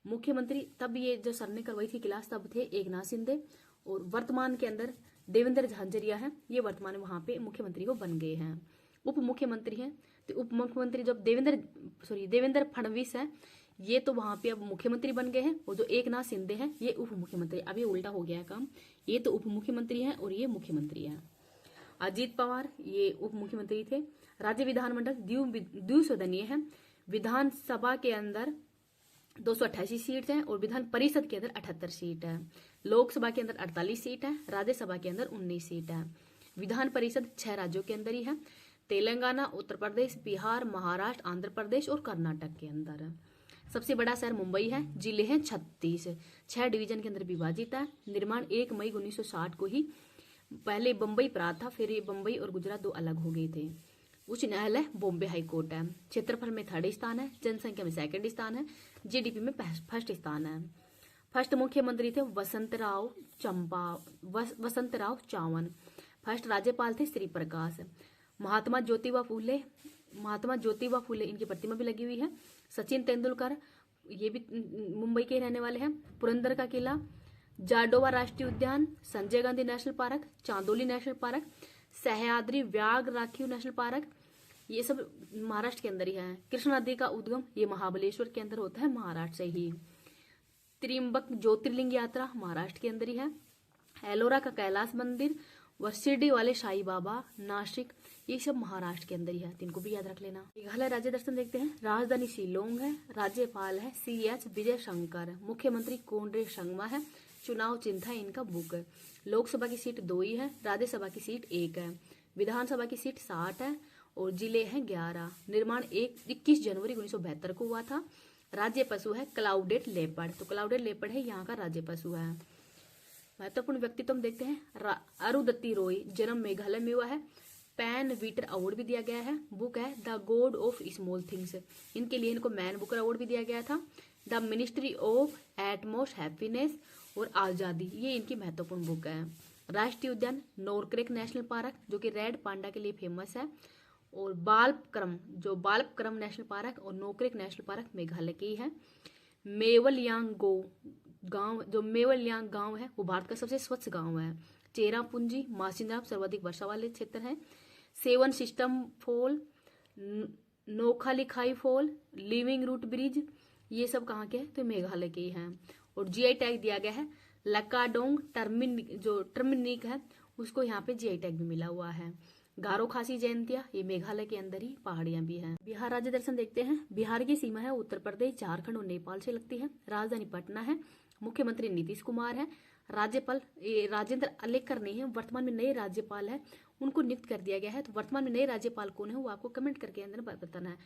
मुख्यमंत्री तब ये जो सर ने करवाई थी क्लास तब थे एकनाथ शिंदे, और वर्तमान के अंदर देवेंद्र झांझरिया है, ये वर्तमान में वहां पे मुख्यमंत्री को बन गए हैं। उप मुख्यमंत्री हैं, तो उप मुख्यमंत्री जब देवेंद्र फडणवीस है, ये तो वहां पे अब मुख्यमंत्री बन गए हैं, और जो एकनाथ शिंदे हैं ये उप मुख्यमंत्री। अब ये उल्टा हो गया है काम, ये तो उप मुख्यमंत्री है और ये मुख्यमंत्री है। अजीत पवार ये उप मुख्यमंत्री थे। राज्य विधानमंडल द्विसदनीय है। विधानसभा के अंदर 288 सीट है और विधान परिषद के अंदर 78 सीट है। लोकसभा के अंदर 48 सीट है, राज्यसभा के अंदर 19 सीट है। विधान परिषद 6 राज्यों के अंदर ही है, तेलंगाना, उत्तर प्रदेश, बिहार, महाराष्ट्र, आंध्र प्रदेश और कर्नाटक के अंदर है। सबसे बड़ा शहर मुंबई है। जिले हैं 36, 6 डिवीजन के अंदर विभाजित है। निर्माण 1 मई 1960 को ही, पहले बम्बई प्रांत था, फिर ये बम्बई और गुजरात दो अलग हो गए थे। उच्च न्यायालय बॉम्बे हाई कोर्ट है। क्षेत्रफल में 3rd स्थान है, जनसंख्या में 2nd स्थान है, जीडीपी में 1st स्थान है। फर्स्ट मुख्यमंत्री थे वसंतराव चावन। फर्स्ट राज्यपाल थे श्री प्रकाश। महात्मा ज्योतिबा फूले इनकी प्रतिमा भी लगी हुई है। सचिन तेंदुलकर ये भी मुंबई के रहने वाले हैं। पुरंदर का किला, जाडोवा राष्ट्रीय उद्यान, Sanjay Gandhi national park, Chandoli national park, Sahyadri व्याघ्र राखीव नेशनल पार्क, ये सब महाराष्ट्र के अंदर ही है। कृष्णा नदी का उद्गम ये महाबलेश्वर के अंदर होता है, महाराष्ट्र से ही। त्रिम्बक ज्योतिर्लिंग यात्रा महाराष्ट्र के अंदर ही है। एलोरा का कैलाश मंदिर व शिरडी वाले साई बाबा, नासिक, ये सब महाराष्ट्र के अंदर ही है, इनको भी याद रख लेना। मेघालय राज्य दर्शन देखते हैं। राजधानी शिलोंग है, राज्यपाल है CH विजय शंकर, मुख्यमंत्री कोनरेड संगमा है, चुनाव चिन्ह है इनका बुक। लोकसभा की सीट 2 ही है, राज्यसभा की सीट 1 है, विधानसभा की सीट 60 है और जिले हैं 11। निर्माण 21 जनवरी 1972 को हुआ था। राज्य पशु है क्लाउडेड लेपर्ड, तो क्लाउडेड लेपर्ड है यहाँ का राज्य पशु है। महत्वपूर्ण व्यक्तित्व हम देखते हैं। अरुंधति रॉय, जन्म मेघालय में हुआ है। पैन विटर अवार्ड भी दिया गया है। बुक है the God of small things, इनके लिए इनको मैन बुकर अवार्ड भी दिया गया था। The Ministry of Utmost Happiness और आजादी, ये इनकी महत्वपूर्ण बुक है। राष्ट्रीय उद्यान नोरक्रेक नेशनल पार्क, जो कि रेड पांडा के लिए फेमस है, और बालपक्रम नेशनल पार्क और नोकरेक नेशनल पार्क मेघालय की है। मेवलयांग गांव है वो भारत का सबसे स्वच्छ गांव है। चेरापूंजी मासिंद्राम सर्वाधिक वर्षा वाले क्षेत्र है। Seven sisters fall, Nohkalikai fall, living root bridge, ये सब कहाँ के हैं, तो मेघालय के ही हैं। और GI टैग दिया गया है लकाडोंग टर्मिनिक है, उसको यहाँ पे GI टैग भी मिला हुआ है। गारो खासी जयंतिया, ये मेघालय के अंदर ही पहाड़ियां भी हैं। बिहार राज्य दर्शन देखते हैं। बिहार की सीमा है उत्तर प्रदेश, झारखंड और नेपाल से लगती है। राजधानी पटना है। मुख्यमंत्री नीतीश कुमार है। राज्यपाल राजेंद्र अलेकर नहीं है, वर्तमान में नए राज्यपाल है, उनको नियुक्त कर दिया गया है। तो वर्तमान में नए राज्यपाल कौन है वो आपको कमेंट करके अंदर बताना है।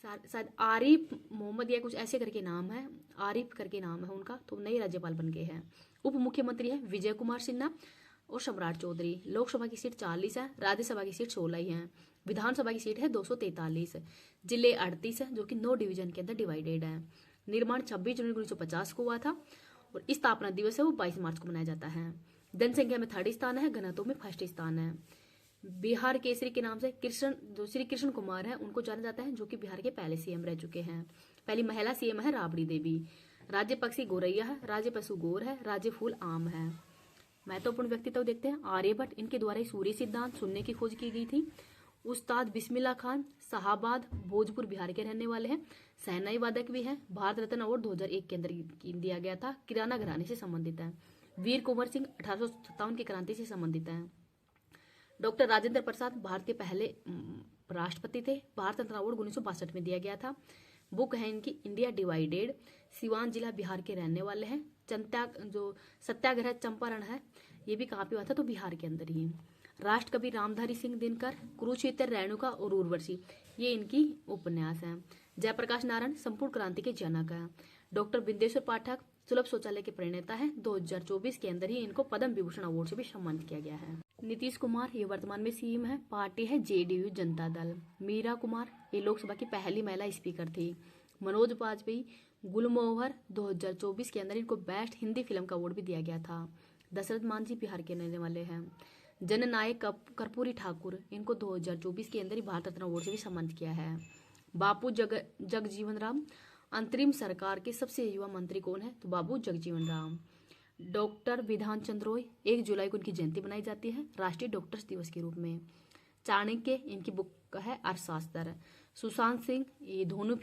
शायद आरिफ मोहम्मद या कुछ ऐसे करके नाम है, आरिफ करके नाम है उनका, तो नए राज्यपाल बन गए हैं। उप मुख्यमंत्री है विजय कुमार सिन्हा और सम्राट चौधरी। लोकसभा की सीट 40 है, राज्यसभा की सीट 16 ही है, विधानसभा की सीट है 243, जिले 38 है जो कि 9 डिवीजन के अंदर डिवाइडेड है। निर्माण 26 जनवरी 1950 को हुआ था और स्थापना दिवस है वो 22 मार्च को मनाया जाता है। जनसंख्या में 3rd स्थान है, घनत्व में 1st स्थान है। बिहार केसरी के नाम से जो श्री कृष्ण कुमार है उनको जाना जाता है, जो कि बिहार के पहले सीएम रह चुके हैं। पहली महिला सीएम है राबड़ी देवी। राज्य पक्षी गोरैया है, राज्य पशु गोर है, राज्य फूल आम है। महत्वपूर्ण व्यक्तित्व देखते हैं। आर्यभट्ट, इनके द्वारा ही सूर्य सिद्धांत शून्य की खोज की गई थी। उस्ताद बिस्मिल्लाह खान शाहाबाद भोजपुर बिहार के रहने वाले हैं, शहनाई वादक भी हैं। भारत रत्न अवार्ड 2001 के अंदर दिया गया था। किराना घराने से संबंधित है। वीर कुंवर सिंह 1857 की क्रांति से संबंधित है। डॉक्टर राजेंद्र प्रसाद भारत के पहले राष्ट्रपति थे। भारत रत्न अवार्ड 1962 में दिया गया था। बुक है इनकी इंडिया डिवाइडेड। सिवान जिला बिहार के रहने वाले हैं। जो सत्याग्रह चंपारण है ये भी कहाँ पे हुआ था, तो बिहार के अंदर ही। राष्ट्रकवि रामधारी सिंह दिनकर, कुरुक्षेत्र, रेणुका और उर्वशी ये इनकी उपन्यास हैं। जयप्रकाश नारायण संपूर्ण क्रांति के जनक हैं। डॉक्टर बिंदेश्वर पाठक सुलभ शौचालय के प्रणेता है। 2024 के अंदर ही इनको पद्म विभूषण अवार्ड से भी सम्मानित किया गया है। नीतीश कुमार ये वर्तमान में सीएम है। पार्टी है जेडीयू जनता दल। मीरा कुमार ये लोकसभा की पहली महिला स्पीकर थी। मनोज वाजपेयी गुलमोहर 2024 के अंदर इनको बेस्ट हिंदी फिल्म का अवार्ड भी दिया गया था। दशरथ मांझी बिहार के रहने वाले हैं। जननायक कर्पूरी ठाकुर इनको 2024 के अंदर ही भारत रत्न अवार्ड से भी सम्मानित किया है। बाबू जगजीवन राम अंतरिम सरकार के सबसे युवा मंत्री कौन है, तो बाबू जगजीवन राम। डॉक्टर विधान चंद्र रॉय 1 जुलाई को उनकी जयंती मनाई जाती है राष्ट्रीय डॉक्टर्स दिवस के रूप में। चाणक्य इनकी बुक है अर्थशास्त्र। सुशांत सिंह ये धोनी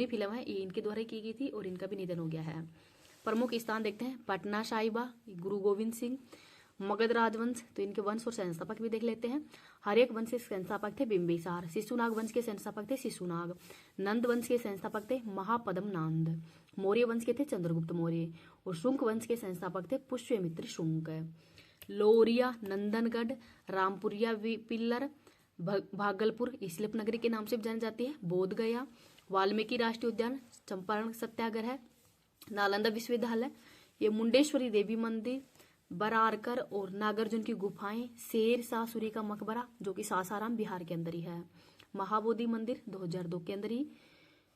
फिल्म है ये इनके द्वारा की गई थी और इनका भी निधन हो गया है। प्रमुख स्थान देखते हैं। पटना साहिबा गुरु गोविंद सिंह। मगध राजवंश तो इनके वंश और संस्थापक भी देख लेते हैं। हरेक वंश के संस्थापक थे बिंबिसार। शिशुनाग वंश के संस्थापक थे शिशुनाग। नंद वंश के संस्थापक थे महापद्म नंद। मौर्य वंश के थे चंद्रगुप्त मौर्य और शुंग वंश के संस्थापक थे पुष्यमित्र शुंग। लोरिया, नंदनगढ़, रामपुरिया पिल्लर, भागलपुर शिल्प नगरी के नाम से भी जानी जाती है। बोध गया, वाल्मीकि राष्ट्रीय उद्यान, चंपारण सत्याग्रह, नालंदा विश्वविद्यालय, ये मुंडेश्वरी देवी मंदिर, बरारकर और नागार्जुन की गुफाएं, शेर शाह सूरी का मकबरा जो कि सासाराम बिहार के अंदर ही है। महाबोधि मंदिर 2002 के अंदर ही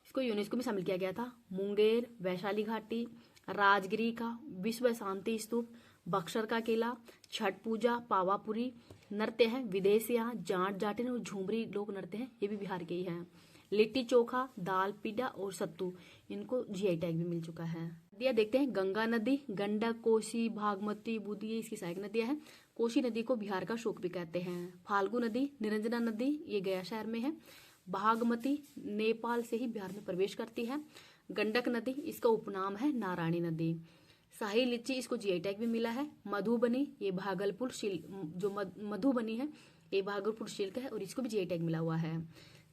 इसको यूनेस्को में शामिल किया गया था। मुंगेर, वैशाली घाटी, राजगिरी का विश्व शांति स्तूप, बक्सर का किला, छठ पूजा, पावापुरी नृत्य है, विदेशिया, जाट जाटिन और झुमरी लोक नृत्य है ये भी बिहार के ही हैं। लिट्टी चोखा, दाल पीडा और सत्तू इनको जीआई टैग भी मिल चुका है। नदियां देखते हैं। गंगा नदी, गंडक, कोसी, भागमती, बूदी ये इसकी सहायक नदियां हैं। कोसी नदी को बिहार का शोक भी कहते हैं। फाल्गु नदी, निरंजना नदी ये गया शहर में है। भागमती नेपाल से ही बिहार में प्रवेश करती है। गंडक नदी इसका उपनाम है नारायणी नदी। शाही लीची इसको जीआई टैग भी मिला है। मधुबनी ये भागलपुर जो मधुबनी है ये भागलपुर सिल्क है और इसको भी जीआई टैग मिला हुआ है।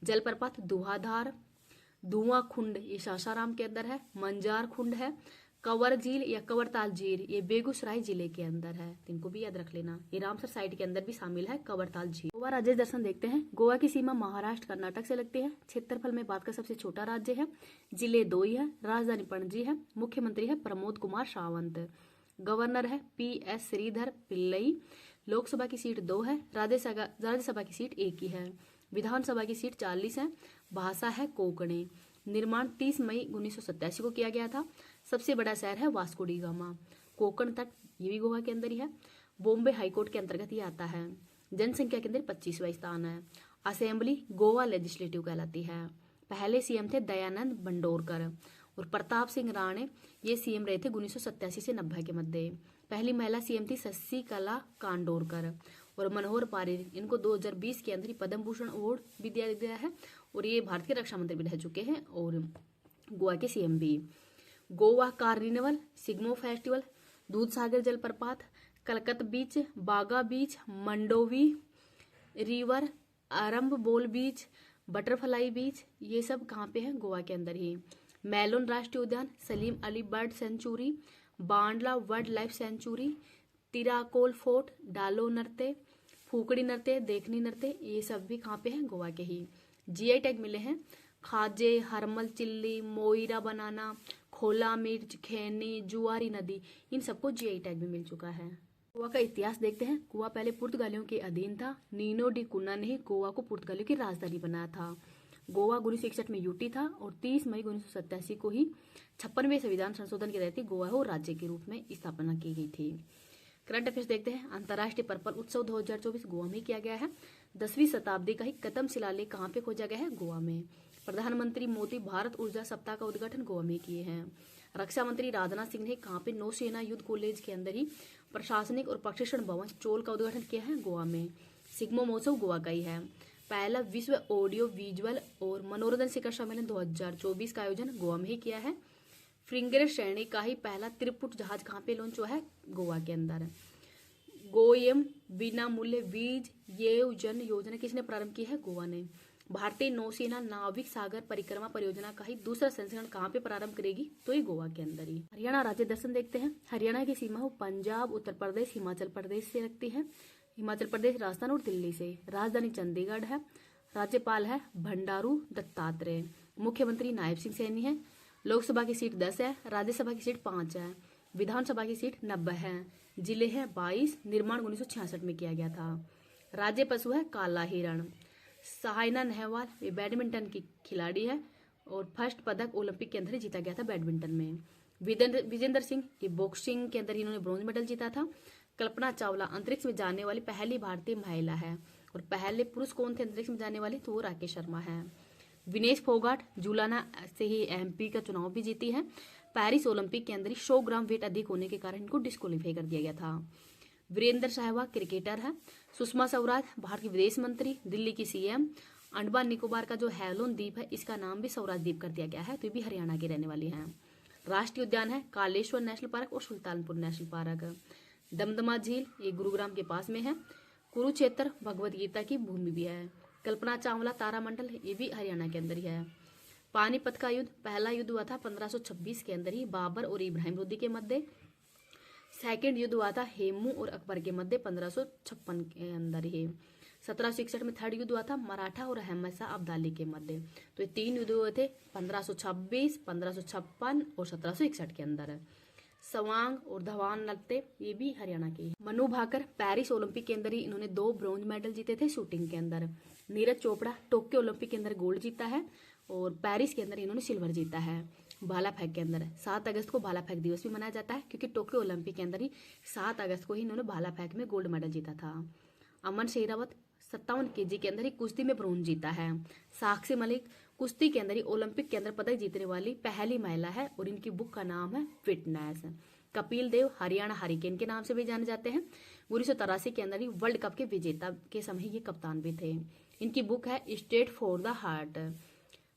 जलप्रपात धुआंधार, धुआं खुंड ये सासाराम के अंदर है। मंजार खुंड है। कंवर झील या कंवरताल झील ये बेगूसराय जिले के अंदर है, इनको भी याद रख लेना। ये रामसर साइड के अंदर भी शामिल है कंवरताल झील। गोवा राज्य दर्शन देखते हैं। गोवा की सीमा महाराष्ट्र कर्नाटक से लगती है। क्षेत्रफल में भारत का सबसे छोटा राज्य है। जिले 2 ही है। राजधानी पणजी है। मुख्यमंत्री है प्रमोद कुमार सावंत। गवर्नर है PS श्रीधर पिल्लई। लोकसभा की सीट 2 है। राज्यसभा की सीट 1 ही है। विधानसभा की सीट 40 है। भाषा है कोंकणी। निर्माण 30 मई 1987 को किया गया था। सबसे बड़ा शहर है वास्को डी गामा। कोंकण तट ये भी गोवा के अंदर ही है। बॉम्बे हाईकोर्ट के अंतर्गत ही आता है। जनसंख्या के अंदर 25वां स्थान है। असेंबली गोवा लेजिस्लेटिव कहलाती है। पहले सीएम थे दयानंद भंडोरकर और प्रताप सिंह राणे ये सीएम रहे थे 1987 से 90 के मध्य। पहली महिला सीएम थी शशिकला कांडोरकर और मनोहर पारिकर इनको 2020 के अंदर ही पद्म भूषण अवार्ड भी दिया गया है और ये भारत के रक्षा मंत्री भी रह चुके हैं और गोवा के सीएम भी। गोवा कार्निवल, सिग्मो फेस्टिवल, दूधसागर जलप्रपात, कलकत्ता बीच, बागा बीच, मंडोवी रिवर, अरम्बोल बीच, बटरफ्लाई बीच ये सब कहाँ पे है, गोवा के अंदर ही। मेलोन राष्ट्रीय उद्यान, Salim Ali bird sanctuary, Bondla wildlife sanctuary, Tiracol fort, Dhalo नृत्य, फूकड़ी नृत्य, देखनी नृत्य ये सब भी कहाँ पे हैं, गोवा के ही। जीआई टैग मिले हैं खाजे, हरमल चिल्ली, मोइरा बनाना, खोला मिर्च, खैनी, जुआरी नदी इन सबको जीआई टैग भी मिल चुका है। गोवा का इतिहास देखते हैं। गोवा पहले पुर्तगालियों के अधीन था। नीनो डी कुन्ना ने गोवा को पुर्तगालियों की राजधानी बनाया था। गोवा 1961 में यूटी था और 30 मई 1987 को ही 56वें संविधान संशोधन के तहत गोवा को राज्य के रूप में स्थापना की गई थी। करंट अफेयर्स देखते हैं। अंतर्राष्ट्रीय पर्पल उत्सव 2024 गोवा में किया गया है। 10वीं शताब्दी का ही कदम शिलालेख कहाँ पे खोजा गया है? गोवा में। प्रधानमंत्री मोदी भारत ऊर्जा सप्ताह का उद्घाटन गोवा में किए हैं। रक्षा मंत्री राजनाथ सिंह ने कहाँ पे? नौसेना युद्ध कॉलेज के अंदर ही प्रशासनिक और प्रशिक्षण भवन चोल का उद्घाटन किया है? गोवा में। सिग्मो महोत्सव गोवा का ही है। पहला विश्व ऑडियो विजुअल और मनोरंजन शिखर सम्मेलन 2024 का आयोजन गोवा में ही किया है। फ्रिंगर श्रेणी का ही पहला त्रिपुट जहाज कहाँ पे लॉन्च हुआ है? गोवा के अंदर। गोएम बिना मूल्य बीज जन योजना किसने प्रारंभ की है? गोवा ने। भारतीय नौसेना नाविक सागर परिक्रमा परियोजना का ही दूसरा संस्करण कहाँ पे प्रारंभ करेगी? तो ये गोवा के अंदर ही। हरियाणा राज्य दर्शन देखते हैं। हरियाणा की सीमा हो पंजाब, उत्तर प्रदेश, हिमाचल प्रदेश से लगती है। हिमाचल प्रदेश, राजस्थान और दिल्ली से। राजधानी चंडीगढ़ है। राज्यपाल है भंडारू दत्तात्रेय। मुख्यमंत्री नायब सिंह सैनी है। लोकसभा की सीट 10 है। राज्यसभा की सीट 5 है। विधानसभा की सीट 90 है। जिले हैं 22। निर्माण 1966 में किया गया था। राज्य पशु है काला हिरण। साइना नेहवाल ये बैडमिंटन की खिलाड़ी है और फर्स्ट पदक ओलंपिक के अंदर ही जीता गया था बैडमिंटन में। विजेंद्र सिंह ये बॉक्सिंग के अंदर इन्होंने ब्रॉन्ज मेडल जीता था। कल्पना चावला अंतरिक्ष में जाने वाली पहली भारतीय महिला है। और पहले पुरुष कौन थे अंतरिक्ष में जाने वाले? तो वो राकेश शर्मा है। विनेश फोगाट जुलाना से ही एमपी का चुनाव भी जीती है। पेरिस ओलंपिक के अंदर ही 100 ग्राम वेट अधिक होने के कारण इनको डिस्क्वालीफाई कर दिया गया था। वीरेंद्र सहवाग क्रिकेटर है। सुषमा स्वराज भारत की विदेश मंत्री, दिल्ली की सीएम। अंडमान निकोबार का जो हैलोन द्वीप है इसका नाम भी स्वराज द्वीप कर दिया गया है, तो ये भी हरियाणा की रहने वाली है। राष्ट्रीय उद्यान है कालेश्वर नेशनल पार्क और सुल्तानपुर नेशनल पार्क। दमदमा झील ये गुरुग्राम के पास में है। कुरुक्षेत्र भगवत गीता की भूमि भी है। कल्पना चावला तारामंडल ये भी हरियाणा के अंदर ही है। पानीपत का युद्ध पहला युद्ध हुआ था 1526 के अंदर ही बाबर और इब्राहिम लोदी के मध्य। सेकंड युद्ध हुआ था हेमू और अकबर के मध्य 1556 के अंदर ही। 1761 में थर्ड युद्ध हुआ था मराठा और अहमद शाह अब्दाली के मध्य। तो ये 3 युद्ध हुए थे 1526, 1556 और 1761 के अंदर। सवांग और धवान लगते ये भी हरियाणा के। मनु भाकर पेरिस ओलंपिक के अंदर ही इन्होंने 2 ब्रॉन्ज मेडल जीते थे शूटिंग के अंदर। नीरज चोपड़ा टोक्यो ओलंपिक के अंदर गोल्ड जीता है और पेरिस के अंदर इन्होंने सिल्वर जीता है। भाला फेंक के अंदर 7 अगस्त को भाला फेंक दिवस भी मनाया जाता है क्योंकि टोक्यो ओलंपिक के अंदर ही 7 अगस्त को ही इन्होंने भाला फेंक में गोल्ड मेडल जीता था। अमन शेरावत 57 केजी के अंदर ही कुश्ती में ब्रॉन्ज जीता है। साक्षी मलिक कुश्ती के अंदर ही ओलंपिक के अंदर पदक जीतने वाली पहली महिला है और इनकी बुक का नाम है फिटनेस। कपिल देव हरियाणा हरिकेन के नाम से भी जाने जाते हैं। 1983 के अंदर ही वर्ल्ड कप के विजेता के समय ये कप्तान भी थे। इनकी बुक है State for the Heart.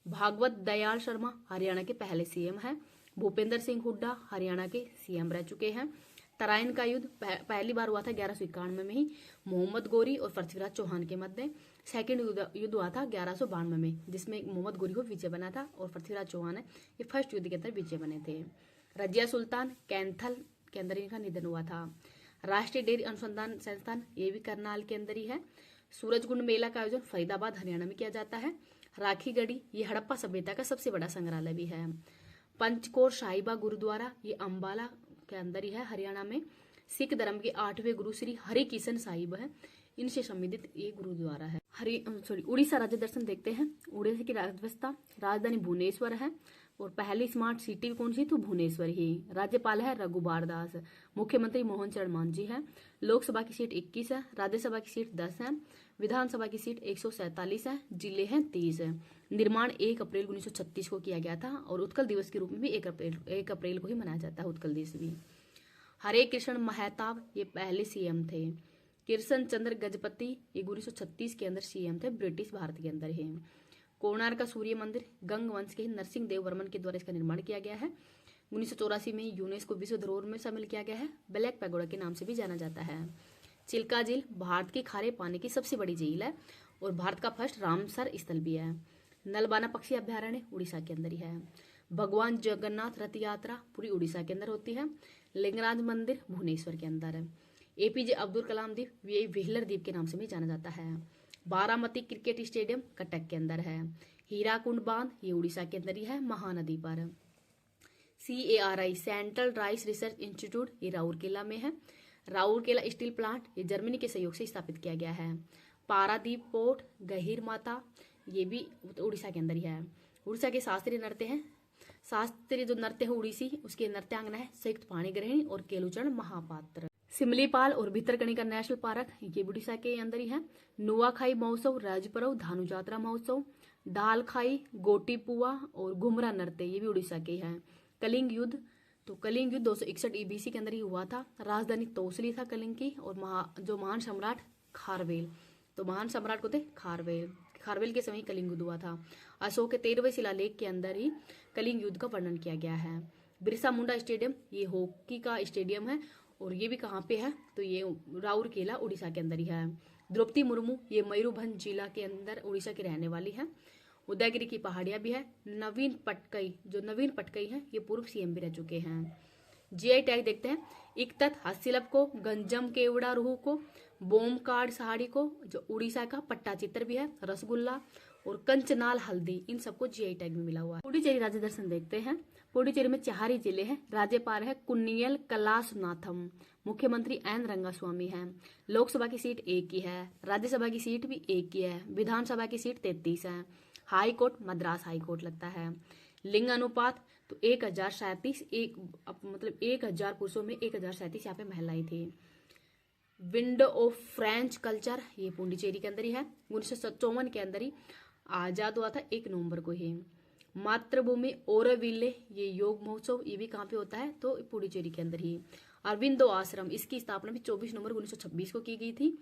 Bhagwat Dayal Sharma Haryana के पहले सीएम हैं। भूपेंद्र सिंह हुड्डा हरियाणा के सीएम रह चुके हैं। तराइन का युद्ध पहली बार हुआ था 1191 में ही मोहम्मद गोरी और पृथ्वीराज चौहान के मध्य। सेकंड युद्ध हुआ था 1192 में जिसमें मोहम्मद गोरी को विजय बना था और पृथ्वीराज चौहान है ये फर्स्ट युद्ध के अंदर विजय बने थे। रजिया सुल्तान कैंथल के अंदर इनका निधन हुआ था। राष्ट्रीय डेयरी अनुसंधान संस्थान ये भी करनाल के अंदर ही है। सूरजकुंड मेला का आयोजन फरीदाबाद हरियाणा में किया जाता है। राखी गढ़ी ये हड़प्पा सभ्यता का सबसे बड़ा संग्रहालय भी है। पंचकोर साहिबा गुरुद्वारा ये अंबाला के अंदर ही है हरियाणा में। सिख धर्म के 8वें गुरु श्री हरि किशन साहिब है, इनसे संबंधित ये गुरुद्वारा है। उड़ीसा राज्य दर्शन देखते हैं। उड़ीसा की अर्थव्यवस्था राजधानी भुवनेश्वर है और पहली स्मार्ट सिटी कौन सी? तो भुवनेश्वर ही। राज्यपाल है रघुबार दास। मुख्यमंत्री मोहन चरण मांझी है। लोकसभा की सीट 21 है। राज्यसभा की सीट 10 है। विधानसभा की सीट 147 है। जिले हैं 30 है। निर्माण 1 अप्रैल 1936 को किया गया था और उत्कल दिवस के रूप में भी 1 अप्रैल को ही मनाया जाता है उत्कल दिवस भी। हरे कृष्ण महताब ये पहले सीएम थे। कृष्ण चंद्र गजपति ये 1936 के अंदर सीएम थे ब्रिटिश भारत के अंदर है। कोणार्क का सूर्य मंदिर गंग वंश के नरसिंह देव वर्मन के द्वारा इसका निर्माण किया गया है। 1984 में यूनेस्को विश्व धरोहर में शामिल किया गया है। ब्लैक पैगोडा के नाम से भी जाना जाता है। चिल्का झील भारत के खारे पानी की सबसे बड़ी झील है और भारत का फर्स्ट रामसर स्थल भी है। नलबाना पक्षी अभ्यारण्य उड़ीसा के अंदर ही है। भगवान जगन्नाथ रथ यात्रा पूरी उड़ीसा के अंदर होती है। लिंगराज मंदिर भुवनेश्वर के अंदर है। एपीजे अब्दुल कलाम द्वीप ये व्हीलर द्वीप के नाम से भी जाना जाता है। बारामती क्रिकेट स्टेडियम कटक के अंदर है। हीराकुंड बांध ये उड़ीसा के अंदर ही है महानदी पर। CARI central rice research institute ये राउरकेला में है। राउरकेला स्टील प्लांट ये जर्मनी के सहयोग से स्थापित किया गया है। पारादीप पोर्ट, गहीर माता ये भी उड़ीसा के अंदर ही है। उड़ीसा के शास्त्रीय नृत्य हैं, शास्त्रीय जो नृत्य है उड़ीसी उसके नृत्यांगना है संयुक्त पाणी ग्रहणी और केलुचरण महापात्र। सिमलीपाल और भितरकनिका नेशनल पार्क ये उड़ीसा के अंदर ही है। नुआखाई महोत्सव, राजपर्व, धानु जात्रा महोत्सव, दालखाई, गोटीपुआ और घुमरा नृत्य ये भी उड़ीसा के ही है। कलिंग युद्ध, तो कलिंग युद्ध 261 ईबीसी के अंदर ही हुआ था। राजधानी तोसली था कलिंग की, और जो महान सम्राट खारवेल, तो महान सम्राट को थे खारवेल के समय कलिंग युद्ध हुआ था। अशोक के 13वें शिलालेख के अंदर ही कलिंग युद्ध का वर्णन किया गया है। बिरसा मुंडा स्टेडियम ये हॉकी का स्टेडियम है, और ये भी कहाँ पे है, तो ये राउरकेला उड़ीसा के अंदर ही है। द्रौपदी मुर्मू ये मयूरभंज जिला के अंदर उड़ीसा की रहने वाली है। उदयगिरी की पहाड़ियां भी है। नवीन पटकई है ये पूर्व सीएम भी रह चुके हैं। जीआई टैग देखते हैं, इकतत हस्तिलप को, गंजम केवड़ा रूह को, बोम कार्ड साड़ी को, जो उड़ीसा का पट्टा चित्र भी है, रसगुल्ला और कंचनाल हल्दी, इन सबको जीआई टैग में मिला हुआ है। पुडुचेरी राज्य दर्शन देखते हैं। पुडुचेरी में 4 ही जिले हैं। राज्यपाल है कुन्नियल कलासनाथम, मुख्यमंत्री एन रंगास्वामी हैं। लोकसभा की सीट 1 ही है, राज्यसभा की सीट भी 1 ही है, विधानसभा की सीट 33 है। High court Madras high court लगता है। लिंग अनुपात तो 1037, मतलब 1000 पुरुषों में 1037 यहाँ पे महिलाएं थी। विंडो ऑफ फ्रेंच कल्चर ये पुडुचेरी के अंदर ही है। 1954 के अंदर ही आजाद हुआ था, 1 नवंबर को ही। मातृभूमि ओरोविले ये योग महोत्सव ये भी कहाँ पे होता है, तो पुडुचेरी के अंदर ही। अरविंदो आश्रम इसकी स्थापना भी 24 नवंबर 1926 को की गई थी,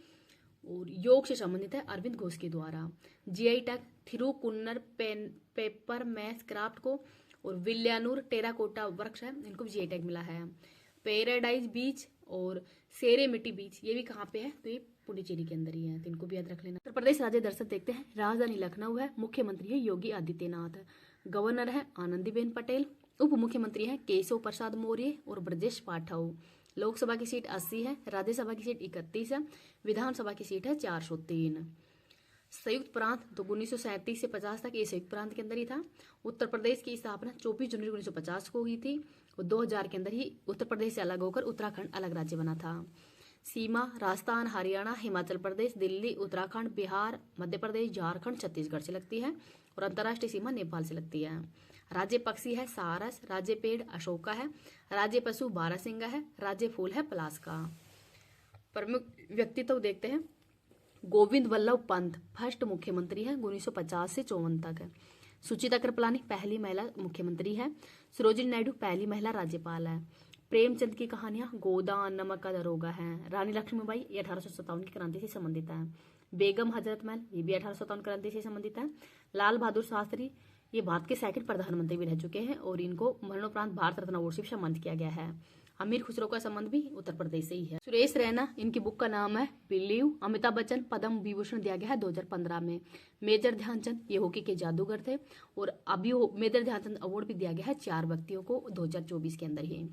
और योग से संबंधित है अरविंद घोष के द्वारा। GI tag Thirukanur paper mache craft को, और विलियानूर टेराकोटा वर्क्स है इनको भी जीआई टैग मिला है। पैराडाइज बीच और सेरेमिटी बीच ये भी कहाँ पे है, तो ये पुडुचेरी के अंदर ही है, तो इनको भी याद रख लेना। उत्तर प्रदेश राज्य दर्शन देखते हैं। राजधानी लखनऊ है, मुख्यमंत्री है योगी आदित्यनाथ, गवर्नर है आनंदीबेन पटेल, उप मुख्यमंत्री है केशव प्रसाद मौर्य और ब्रजेश पाठक। लोकसभा की सीट 80 है, राज्यसभा की सीट 31 है, विधानसभा की सीट है 403। संयुक्त प्रांत तो 1937 से 50 तक ये संयुक्त प्रांत के अंदर ही था। उत्तर प्रदेश की स्थापना 24 जनवरी 1950 को हुई थी, और 2000 के अंदर ही उत्तर प्रदेश से अलग होकर उत्तराखंड अलग राज्य बना था। सीमा राजस्थान, हरियाणा, हिमाचल प्रदेश, दिल्ली, उत्तराखंड, बिहार, मध्य प्रदेश, झारखंड, छत्तीसगढ़ से लगती है, और अंतर्राष्ट्रीय सीमा नेपाल से लगती है। राज्य पक्षी है सारस, राज्य पेड़ अशोका है, राज्य पशु बारहसिंगा है, राज्य फूल है पलास का। प्रमुख व्यक्तित्व देखते हैं। गोविंद वल्लभ पंत फर्स्ट मुख्यमंत्री है, 1950 से 54 तक है। सुचिता कृपलानी पहली महिला मुख्यमंत्री है। सरोजिनी नायडू पहली महिला राज्यपाल है। प्रेमचंद की कहानियां गोदान, नमक का दरोगा है। रानी लक्ष्मीबाई ये 1857 की क्रांति से संबंधित है। बेगम हजरत महल ये भी 1857 क्रांति से संबंधित है। लाल बहादुर शास्त्री ये भारत के 2nd प्रधानमंत्री भी रह चुके हैं, और इनको मरणोपरांत भारत रत्न अवार्ड से सम्मानित किया गया है। अमीर खुसरो का संबंध भी उत्तर प्रदेश से ही है। सुरेश रैना इनकी बुक का नाम है बिलीव। अमिताभ बच्चन पद्म विभूषण दिया गया है 2015 में। मेजर ध्यानचंद ये हॉकी के जादूगर थे, और अभी मेजर ध्यानचंद अवार्ड भी दिया गया है 4 व्यक्तियों को 2024 के अंदर ही।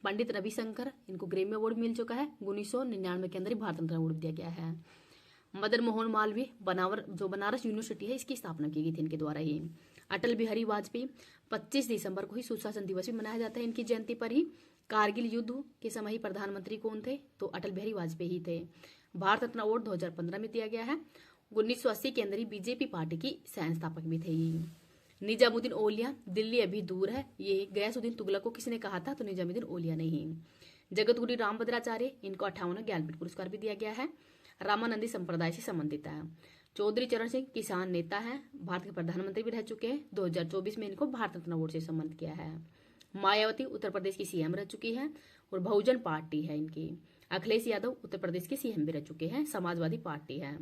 पंडित रविशंकर इनको ग्रेमी अवार्ड मिल चुका है, 1999 के अंदर ही भारत रत्न अवार्ड दिया गया है। मदन मोहन मालवीय बनारस यूनिवर्सिटी है इसकी स्थापना की गई थी इनके द्वारा ही। अटल बिहारी वाजपेयी 25 दिसंबर को ही सुशासन दिवस भी मनाया जाता है इनकी जयंती पर ही। कारगिल युद्ध के समय ही प्रधानमंत्री कौन थे, तो अटल बिहारी वाजपेयी ही थे। भारत रत्न अवार्ड 2015 में दिया गया है। 1980 के अंदर ही बीजेपी पार्टी की संस्थापक भी थे। निजामुद्दीन औलिया दिल्ली अभी दूर है, ये गयासुद्दीन तुगलक को किसने कहा था, तो निजामुद्दीन औलिया ने ही। जगतगुरु रामभद्राचार्य इनको 58वां ज्ञानपीठ पुरस्कार भी दिया गया है। रामानंदी संप्रदाय से संबंधित है। चौधरी चरण सिंह किसान नेता है, भारत के प्रधानमंत्री भी रह चुके हैं। 2024 में इनको भारत रत्न अवार्ड से सम्मानित किया है। मायावती उत्तर प्रदेश की सीएम रह चुकी है, और बहुजन पार्टी है इनकी। अखिलेश यादव उत्तर प्रदेश के सीएम भी रह चुके हैं, समाजवादी पार्टी है।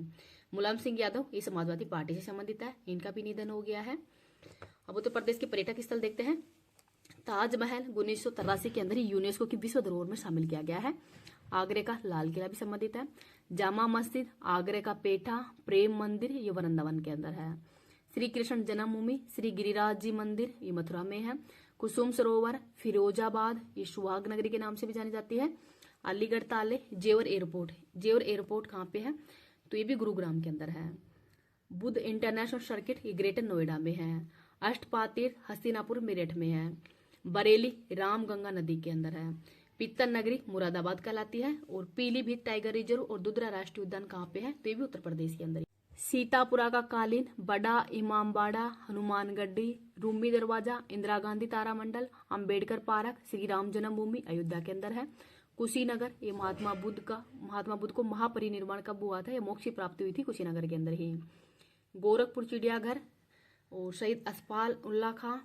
मुलायम सिंह यादव ये समाजवादी पार्टी से संबंधित है, इनका भी निधन हो गया है। अब उत्तर प्रदेश के पर्यटक स्थल देखते हैं। ताजमहल 1983 के अंदर ही यूनेस्को की विश्व धरोहर में शामिल किया गया है। आगरे का लाल किला भी संबंधित है। जामा मस्जिद, आगरे का पेठा, प्रेम मंदिर ये वृंदावन के अंदर है। श्री कृष्ण जन्मभूमि श्री गिरिराज जी मंदिर ये मथुरा में है। कुसुम सरोवर फिरोजाबाद ये सुहाग नगरी के नाम से भी जानी जाती है। अलीगढ़ ताले, जेवर एयरपोर्ट कहाँ पे है, तो ये भी गुरुग्राम के अंदर है। बुद्ध इंटरनेशनल सर्किट ये ग्रेटर नोएडा में है। अष्टपातीर्थ हस्तिनापुर मेरठ में है। बरेली रामगंगा नदी के अंदर है। पीतल नगरी मुरादाबाद कहलाती है। और पीलीभीत टाइगर रिजर्व और दुधरा राष्ट्रीय उद्यान कहाँ पे है, तो ये भी उत्तर प्रदेश के अंदर। सीतापुरा का कालीन, बड़ा इमामबाड़ा, हनुमानगढ़ी, रूमी दरवाजा, इंदिरा गांधी तारामंडल, अंबेडकर पार्क, श्री राम जन्मभूमि अयोध्या के अंदर है। कुशीनगर, ये महात्मा बुद्ध को महापरिनिर्वाण कब हुआ था, ये मोक्ष की प्राप्ति हुई थी कुशीनगर के अंदर ही। गोरखपुर चिड़ियाघर और शहीद अशफाक उल्ला खां,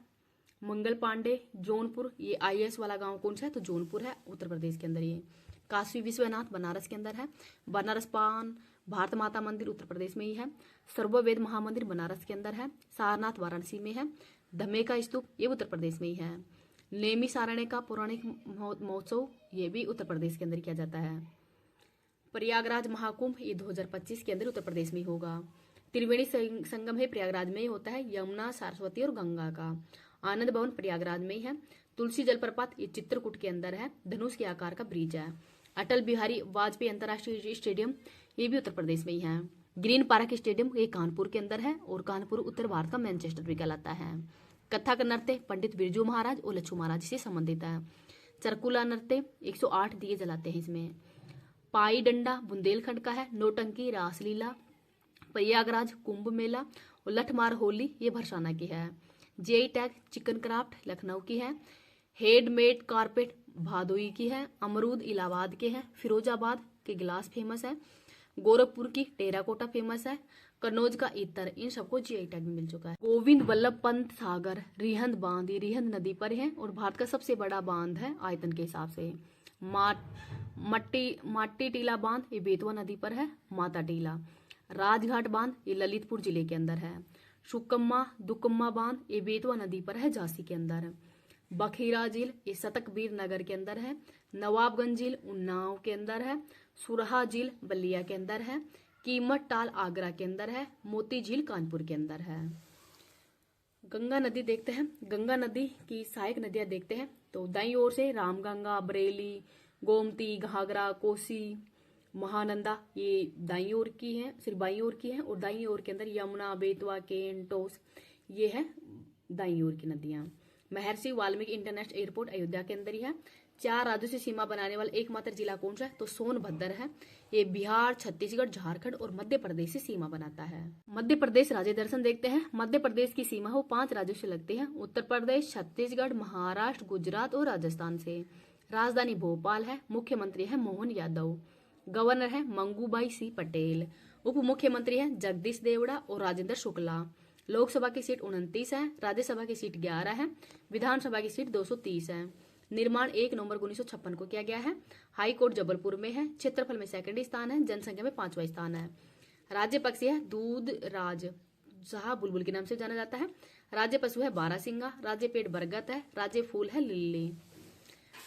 मंगल पांडे, जौनपुर, ये IAS वाला गांव कौन सा है, तो जौनपुर है, उत्तर प्रदेश के अंदर ये। काशी विश्वनाथ बनारस के अंदर है। बनारस पान भारत माता मंदिर उत्तर प्रदेश में ही है। सर्ववेद महामंदिर बनारस के अंदर है। सारनाथ वाराणसी में है। धमेका स्तूप ये उत्तर प्रदेश में ही है। नेमी सारण्य का पौराणिक महोत्सव ये भी उत्तर प्रदेश के अंदर किया जाता है। प्रयागराज महाकुंभ ये 2025 के अंदर उत्तर प्रदेश में ही होगा। त्रिवेणी संगम है प्रयागराज में ही होता है, यमुना, सरस्वती और गंगा का। आनंद भवन प्रयागराज में ही है। तुलसी जलप्रपात ये चित्रकूट के अंदर है, धनुष के आकार का ब्रिज है। अटल बिहारी वाजपेयी अंतर्राष्ट्रीय स्टेडियम ये भी उत्तर प्रदेश में ही है। ग्रीन पार्क स्टेडियम ये कानपुर के अंदर है और कानपुर उत्तर भारत का मैनचेस्टर भी कहलाता है। कथक नृत्य पंडित बिरजू महाराज और लच्छू महाराज से संबंधित है। चरकुला नृत्य 108 दिए जलाते हैं इसमें। पाई डंडा बुंदेलखंड का है। नौटंकी रासलीला प्रयागराज कुंभ मेला और लठमार होली ये भरसाना की है। GI tag chikan craft Lucknow की है। हेडमेड कारपेट भादोई की है। अमरूद इलाहाबाद के हैं। फिरोजाबाद के गिलास फेमस है। गोरखपुर की टेराकोटा फेमस है। कन्नौज का इत्र, इन सबको जीआई टैग में मिल चुका है। गोविंद वल्लभ पंत सागर रिहंद बांध ये रिहंद नदी पर है और भारत का सबसे बड़ा बांध है आयतन के हिसाब से। माट्टी टीला बांध ये बेतवा नदी पर है, माता टीला। राजघाट बांध ये ललितपुर जिले के अंदर है। सुकम्मा दुकम्मा बांध ये बेतवा नदी पर है, झांसी के अंदर। बखीरा झील ये सतकबीर नगर के अंदर है। नवाबगंज झील उन्नाव के अंदर है। सुरहा झील बलिया के अंदर है। कीमत टाल आगरा के अंदर है। मोती झील कानपुर के अंदर है। गंगा नदी देखते हैं। गंगा नदी की सहायक नदियां देखते हैं तो दाईं ओर से रामगंगा, बरेली, गोमती, घाघरा, कोसी, महानंदा ये दाईं ओर की है, सिर्फ बाईं ओर की है। और दाईं ओर के अंदर यमुना, बेतवा, केन, टोस ये है दाईं ओर की नदियां। महर्षि वाल्मीकि इंटरनेशनल एयरपोर्ट अयोध्या के अंदर ही है। 4 राज्यों से सीमा बनाने वाला एकमात्र जिला कौन सा है, तो सोनभद्र है। ये बिहार, छत्तीसगढ़, झारखंड और मध्य प्रदेश से सीमा बनाता है। मध्य प्रदेश राज्य दर्शन देखते हैं। मध्य प्रदेश की सीमा वो 5 राज्यों से लगती है, उत्तर प्रदेश, छत्तीसगढ़, महाराष्ट्र, गुजरात और राजस्थान से। राजधानी भोपाल है। मुख्यमंत्री है मोहन यादव। गवर्नर है मंगूभाई सी पटेल। उप मुख्यमंत्री है जगदीश देवड़ा और राजेंद्र शुक्ला। लोकसभा की सीट 29 है। राज्यसभा की सीट 11 है। विधानसभा की सीट 230 है। निर्माण 1 नवंबर 1956 को किया गया है। हाई कोर्ट जबलपुर में है। क्षेत्रफल में 2nd स्थान है। जनसंख्या में 5वां स्थान है। राज्य पक्षी है दूध राज, जहाँ बुलबुल के नाम से जाना जाता है। राज्य पशु है बारहसिंगा। राज्य पेड़ बरगद है। राज्य फूल है लिली।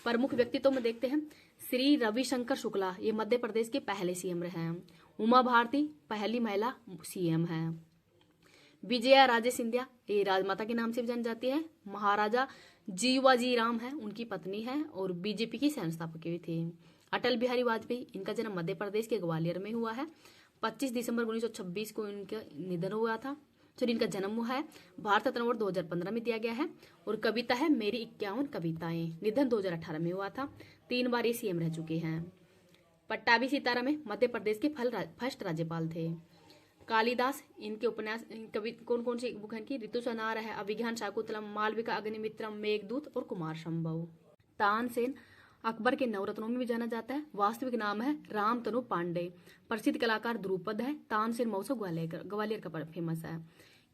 प्रमुख व्यक्तित्व में देखते हैं। श्री रविशंकर शुक्ला ये मध्य प्रदेश के पहले सीएम रहे हैं। उमा भारती पहली महिला सीएम है। विजया राजे सिंधिया ये राजमाता के नाम से भी जानी जाती है। महाराजा जीवाजी राम है उनकी पत्नी है और बीजेपी की संस्थापक भी थी। अटल बिहारी वाजपेयी इनका जन्म मध्य प्रदेश के ग्वालियर में हुआ है। 25 दिसंबर 1926 को इनका निधन हुआ था, सॉरी इनका जन्म हुआ है। भारत रत्न अवार्ड 2015 में दिया गया है। और कविता है मेरी 51 कविताएं, निधन 2018 में हुआ था। 3 बार ये सीएम रह चुके हैं। पट्टाभी सीतारामन मध्य प्रदेश के फर्स्ट राज्यपाल थे। कालिदास इनके उपन्यास कवि कौन सी बुक है इनकी, ऋतु संहार है, अभिज्ञान शाकुंतलम, मालविका अग्निमित्रम, मेघदूत और कुमार संभव। तानसेन अकबर के नवरत्नों में भी जाना जाता है। वास्तविक नाम है रामतनु पांडे। प्रसिद्ध कलाकार द्रुपद है। तानसेन महोत्सव ग्वालियर का फेमस है।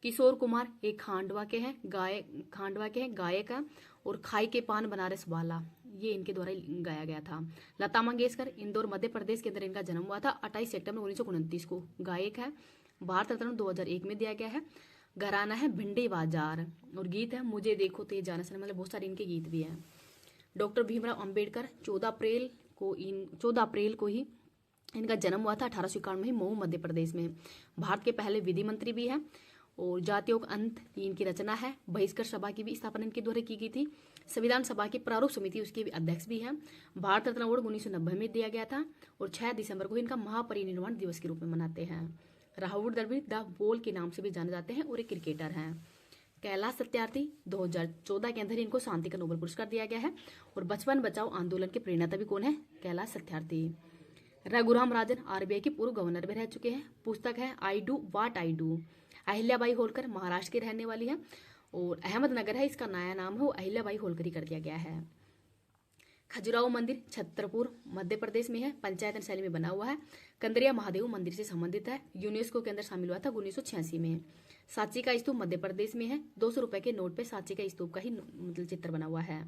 किशोर कुमार एक खांडवा के हैं गायक है। और खाई के पान बनारस वाला ये इनके द्वारा गाया गया था। लता मंगेशकर इंदौर मध्य प्रदेश के अंदर इनका जन्म हुआ था 28 सितंबर 1929 को, गायक है। भारत रत्न 2001 में दिया गया है। घराना है भिंडी बाजार और गीत है मुझे देखो तो ये जाना सनम, मतलब बहुत सारे इनके गीत भी हैं। डॉक्टर भीमराव अंबेडकर 14 अप्रैल को ही इनका जन्म हुआ था 1891 में मऊ मध्य प्रदेश में। भारत के पहले विधि मंत्री भी हैं। और जातियों का अंत इनकी रचना है। बहिष्कार सभा की भी स्थापना इनके द्वारा की गई थी। संविधान सभा की प्रारूप समिति उसके भी अध्यक्ष भी हैं। भारत रत्न अवार्ड 1990 में दिया गया था। और 6 दिसंबर को इनका महापरिनिर्वाण दिवस के रूप में मनाते हैं। राहुल द्रविड़ द वॉल के नाम से भी जाने जाते हैं और एक क्रिकेटर हैं। कैलाश सत्यार्थी 2014 के अंदर इनको शांति का नोबेल पुरस्कार दिया गया है। और बचपन बचाओ आंदोलन के प्रेरणा भी कौन है? कैलाश सत्यार्थी। रघुराम राजन आरबीआई के पूर्व गवर्नर भी रह चुके हैं। पुस्तक है I do what I do. Ahilyabai Holkar Maharashtra की रहने वाली है और अहमदनगर है इसका नया नाम है वो अहिल्याबाई होलकर ही कर दिया गया है। खजुराहो मंदिर छतरपुर मध्य प्रदेश में है, पंचायतन शैली में बना हुआ है। कंदरिया महादेव मंदिर से संबंधित है, यूनेस्को के अंदर शामिल हुआ था 1986 में। सांची का स्तूप मध्य प्रदेश में है, 200 रुपए के नोट पे सांची का स्तूप का ही मतलब चित्र बना हुआ है।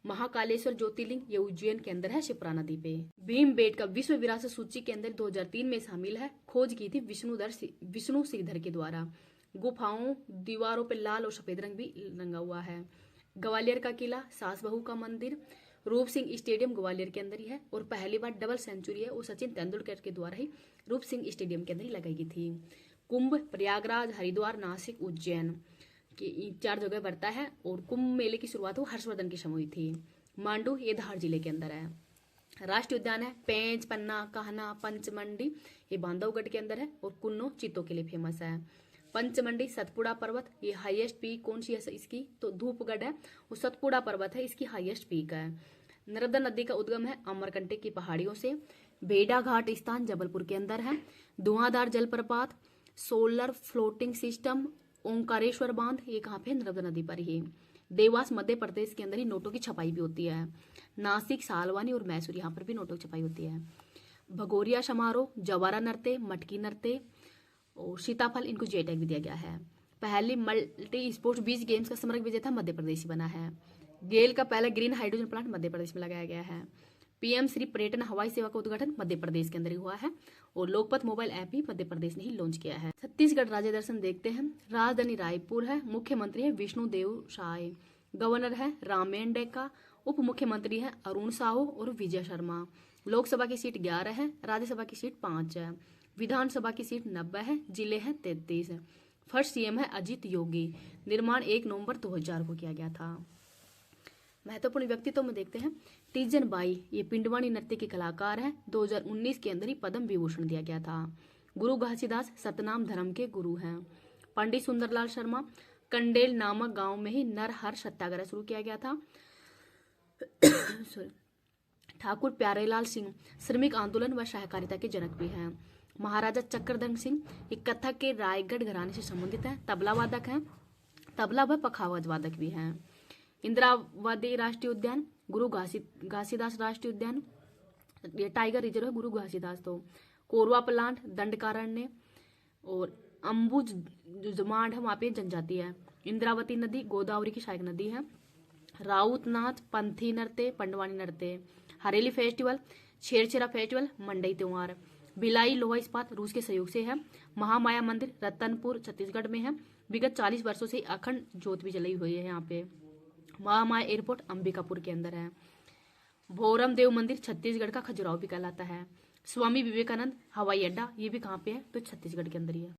महाकालेश्वर ज्योतिर्लिंग ये उज्जैन के अंदर है, शिप्रा नदी पे। भीमबेटका विश्व विरासत सूची के अंदर 2003 में शामिल है, खोज की थी विष्णु श्रीधर के द्वारा। गुफाओं दीवारों पे लाल और सफेद रंग भी रंगा हुआ है। ग्वालियर का किला, सास बहू का मंदिर, रूप सिंह स्टेडियम ग्वालियर के अंदर ही है और पहली बार डबल सेंचुरी है वो सचिन तेंदुलकर के द्वारा ही रूप सिंह स्टेडियम के अंदर ही लगाई गई थी। कुंभ प्रयागराज हरिद्वार नासिक उज्जैन की 4 जगह बढ़ता है और कुंभ मेले की शुरुआत हर्षवर्धन के समय हुई थी। मांडू ये धार जिले के अंदर है। राष्ट्रीय उद्यान है पेंच, पन्ना, कान्हा, पंचमंडी ये बांधवगढ़ के अंदर है और कुन्नो चीतों के लिए फेमस है। पंचमंडी सतपुड़ा पर्वत ये हाईएस्ट पीक कौन सी है इसकी? तो धूपगढ़ है, वो सतपुड़ा पर्वत है इसकी हाईएस्ट पीक है। नर्मदा नदी का उद्गम है अमरकंटक की पहाड़ियों से। भेड़ा घाट स्थान जबलपुर के अंदर है। धुआंधार जलप्रपात, सोलर फ्लोटिंग सिस्टम, ओंकारेश्वर बांध ये कहाँ पे? नर्मदा नदी पर ही। देवास मध्य प्रदेश के अंदर ही नोटों की छपाई भी होती है। नासिक, सालवानी और मैसूर यहाँ पर भी नोटों की छपाई होती है। भगोरिया समारोह, जवारा नृत्य, मटकी नृत्य और सीताफल इनको जे टैग भी दिया गया है। पहली मल्टी स्पोर्ट्स बीच गेम्स का समग्र विजेता मध्य प्रदेश ही बना है। गेल का पहला green hydrogen plant Madhya Pradesh में लगाया गया है। पीएम श्री पर्यटन हवाई सेवा का उद्घाटन मध्य प्रदेश के अंदर ही हुआ है और लोकपथ मोबाइल ऐप भी मध्य प्रदेश ने ही लॉन्च किया है। छत्तीसगढ़ राज्य दर्शन देखते हैं। राजधानी रायपुर है, मुख्यमंत्री है विष्णुदेव साय, गवर्नर है रामेन डेका, उप मुख्यमंत्री है अरुण साहू और विजय शर्मा। लोकसभा की सीट 11 है, राज्यसभा की सीट 5 है, विधानसभा की सीट 90 है, जिले हैं 33 है। फर्स्ट सीएम है अजित योगी। निर्माण 1 नवंबर 2000 को किया गया था। महत्वपूर्ण व्यक्तित्व में देखते हैं। तीजन बाई ये पिंडवानी नृत्य के कलाकार हैं, 2019 के अंदर ही पद्म विभूषण दिया गया था। गुरु घासीदास सतनाम धर्म के गुरु हैं। पंडित सुंदरलाल शर्मा कंडेल नामक गांव में ही नरहर सत्याग्रह शुरू किया गया था। ठाकुर प्यारेलाल सिंह श्रमिक आंदोलन व सहकारिता के जनक भी हैं। महाराजा चक्रधर सिंह एक कथक के रायगढ़ घराने से संबंधित हैं, तबला वादक हैं, तबला व पखावज वादक भी हैं। इंदिरावती राष्ट्रीय उद्यान, गुरु घासीदास राष्ट्रीय उद्यान, ये टाइगर रिजर्व है गुरु घासीदास। तो कोरवा प्लांट दंडकारण्य और अंबुज जुमांड है वहां पे जनजाति है। इंद्रावती नदी गोदावरी की सहायक नदी है। राउत नाच, पंथी नृत्य, पंडवानी नृत्य। हरेली फेस्टिवल, छेरछेरा फेस्टिवल, मंडई त्योहार। भिलाई लोहा इस्पात रूस के सहयोग से है। महामाया मंदिर रतनपुर छत्तीसगढ़ में है। विगत 40 वर्षों से अखंड ज्योत भी जलाई हुई है यहाँ पे। महामाया एयरपोर्ट अंबिकापुर के अंदर है। भोरम देव मंदिर छत्तीसगढ़ का खजुराहो भी कहलाता है। स्वामी विवेकानंद हवाई अड्डा ये भी कहाँ पे है? तो छत्तीसगढ़ के अंदर ही है।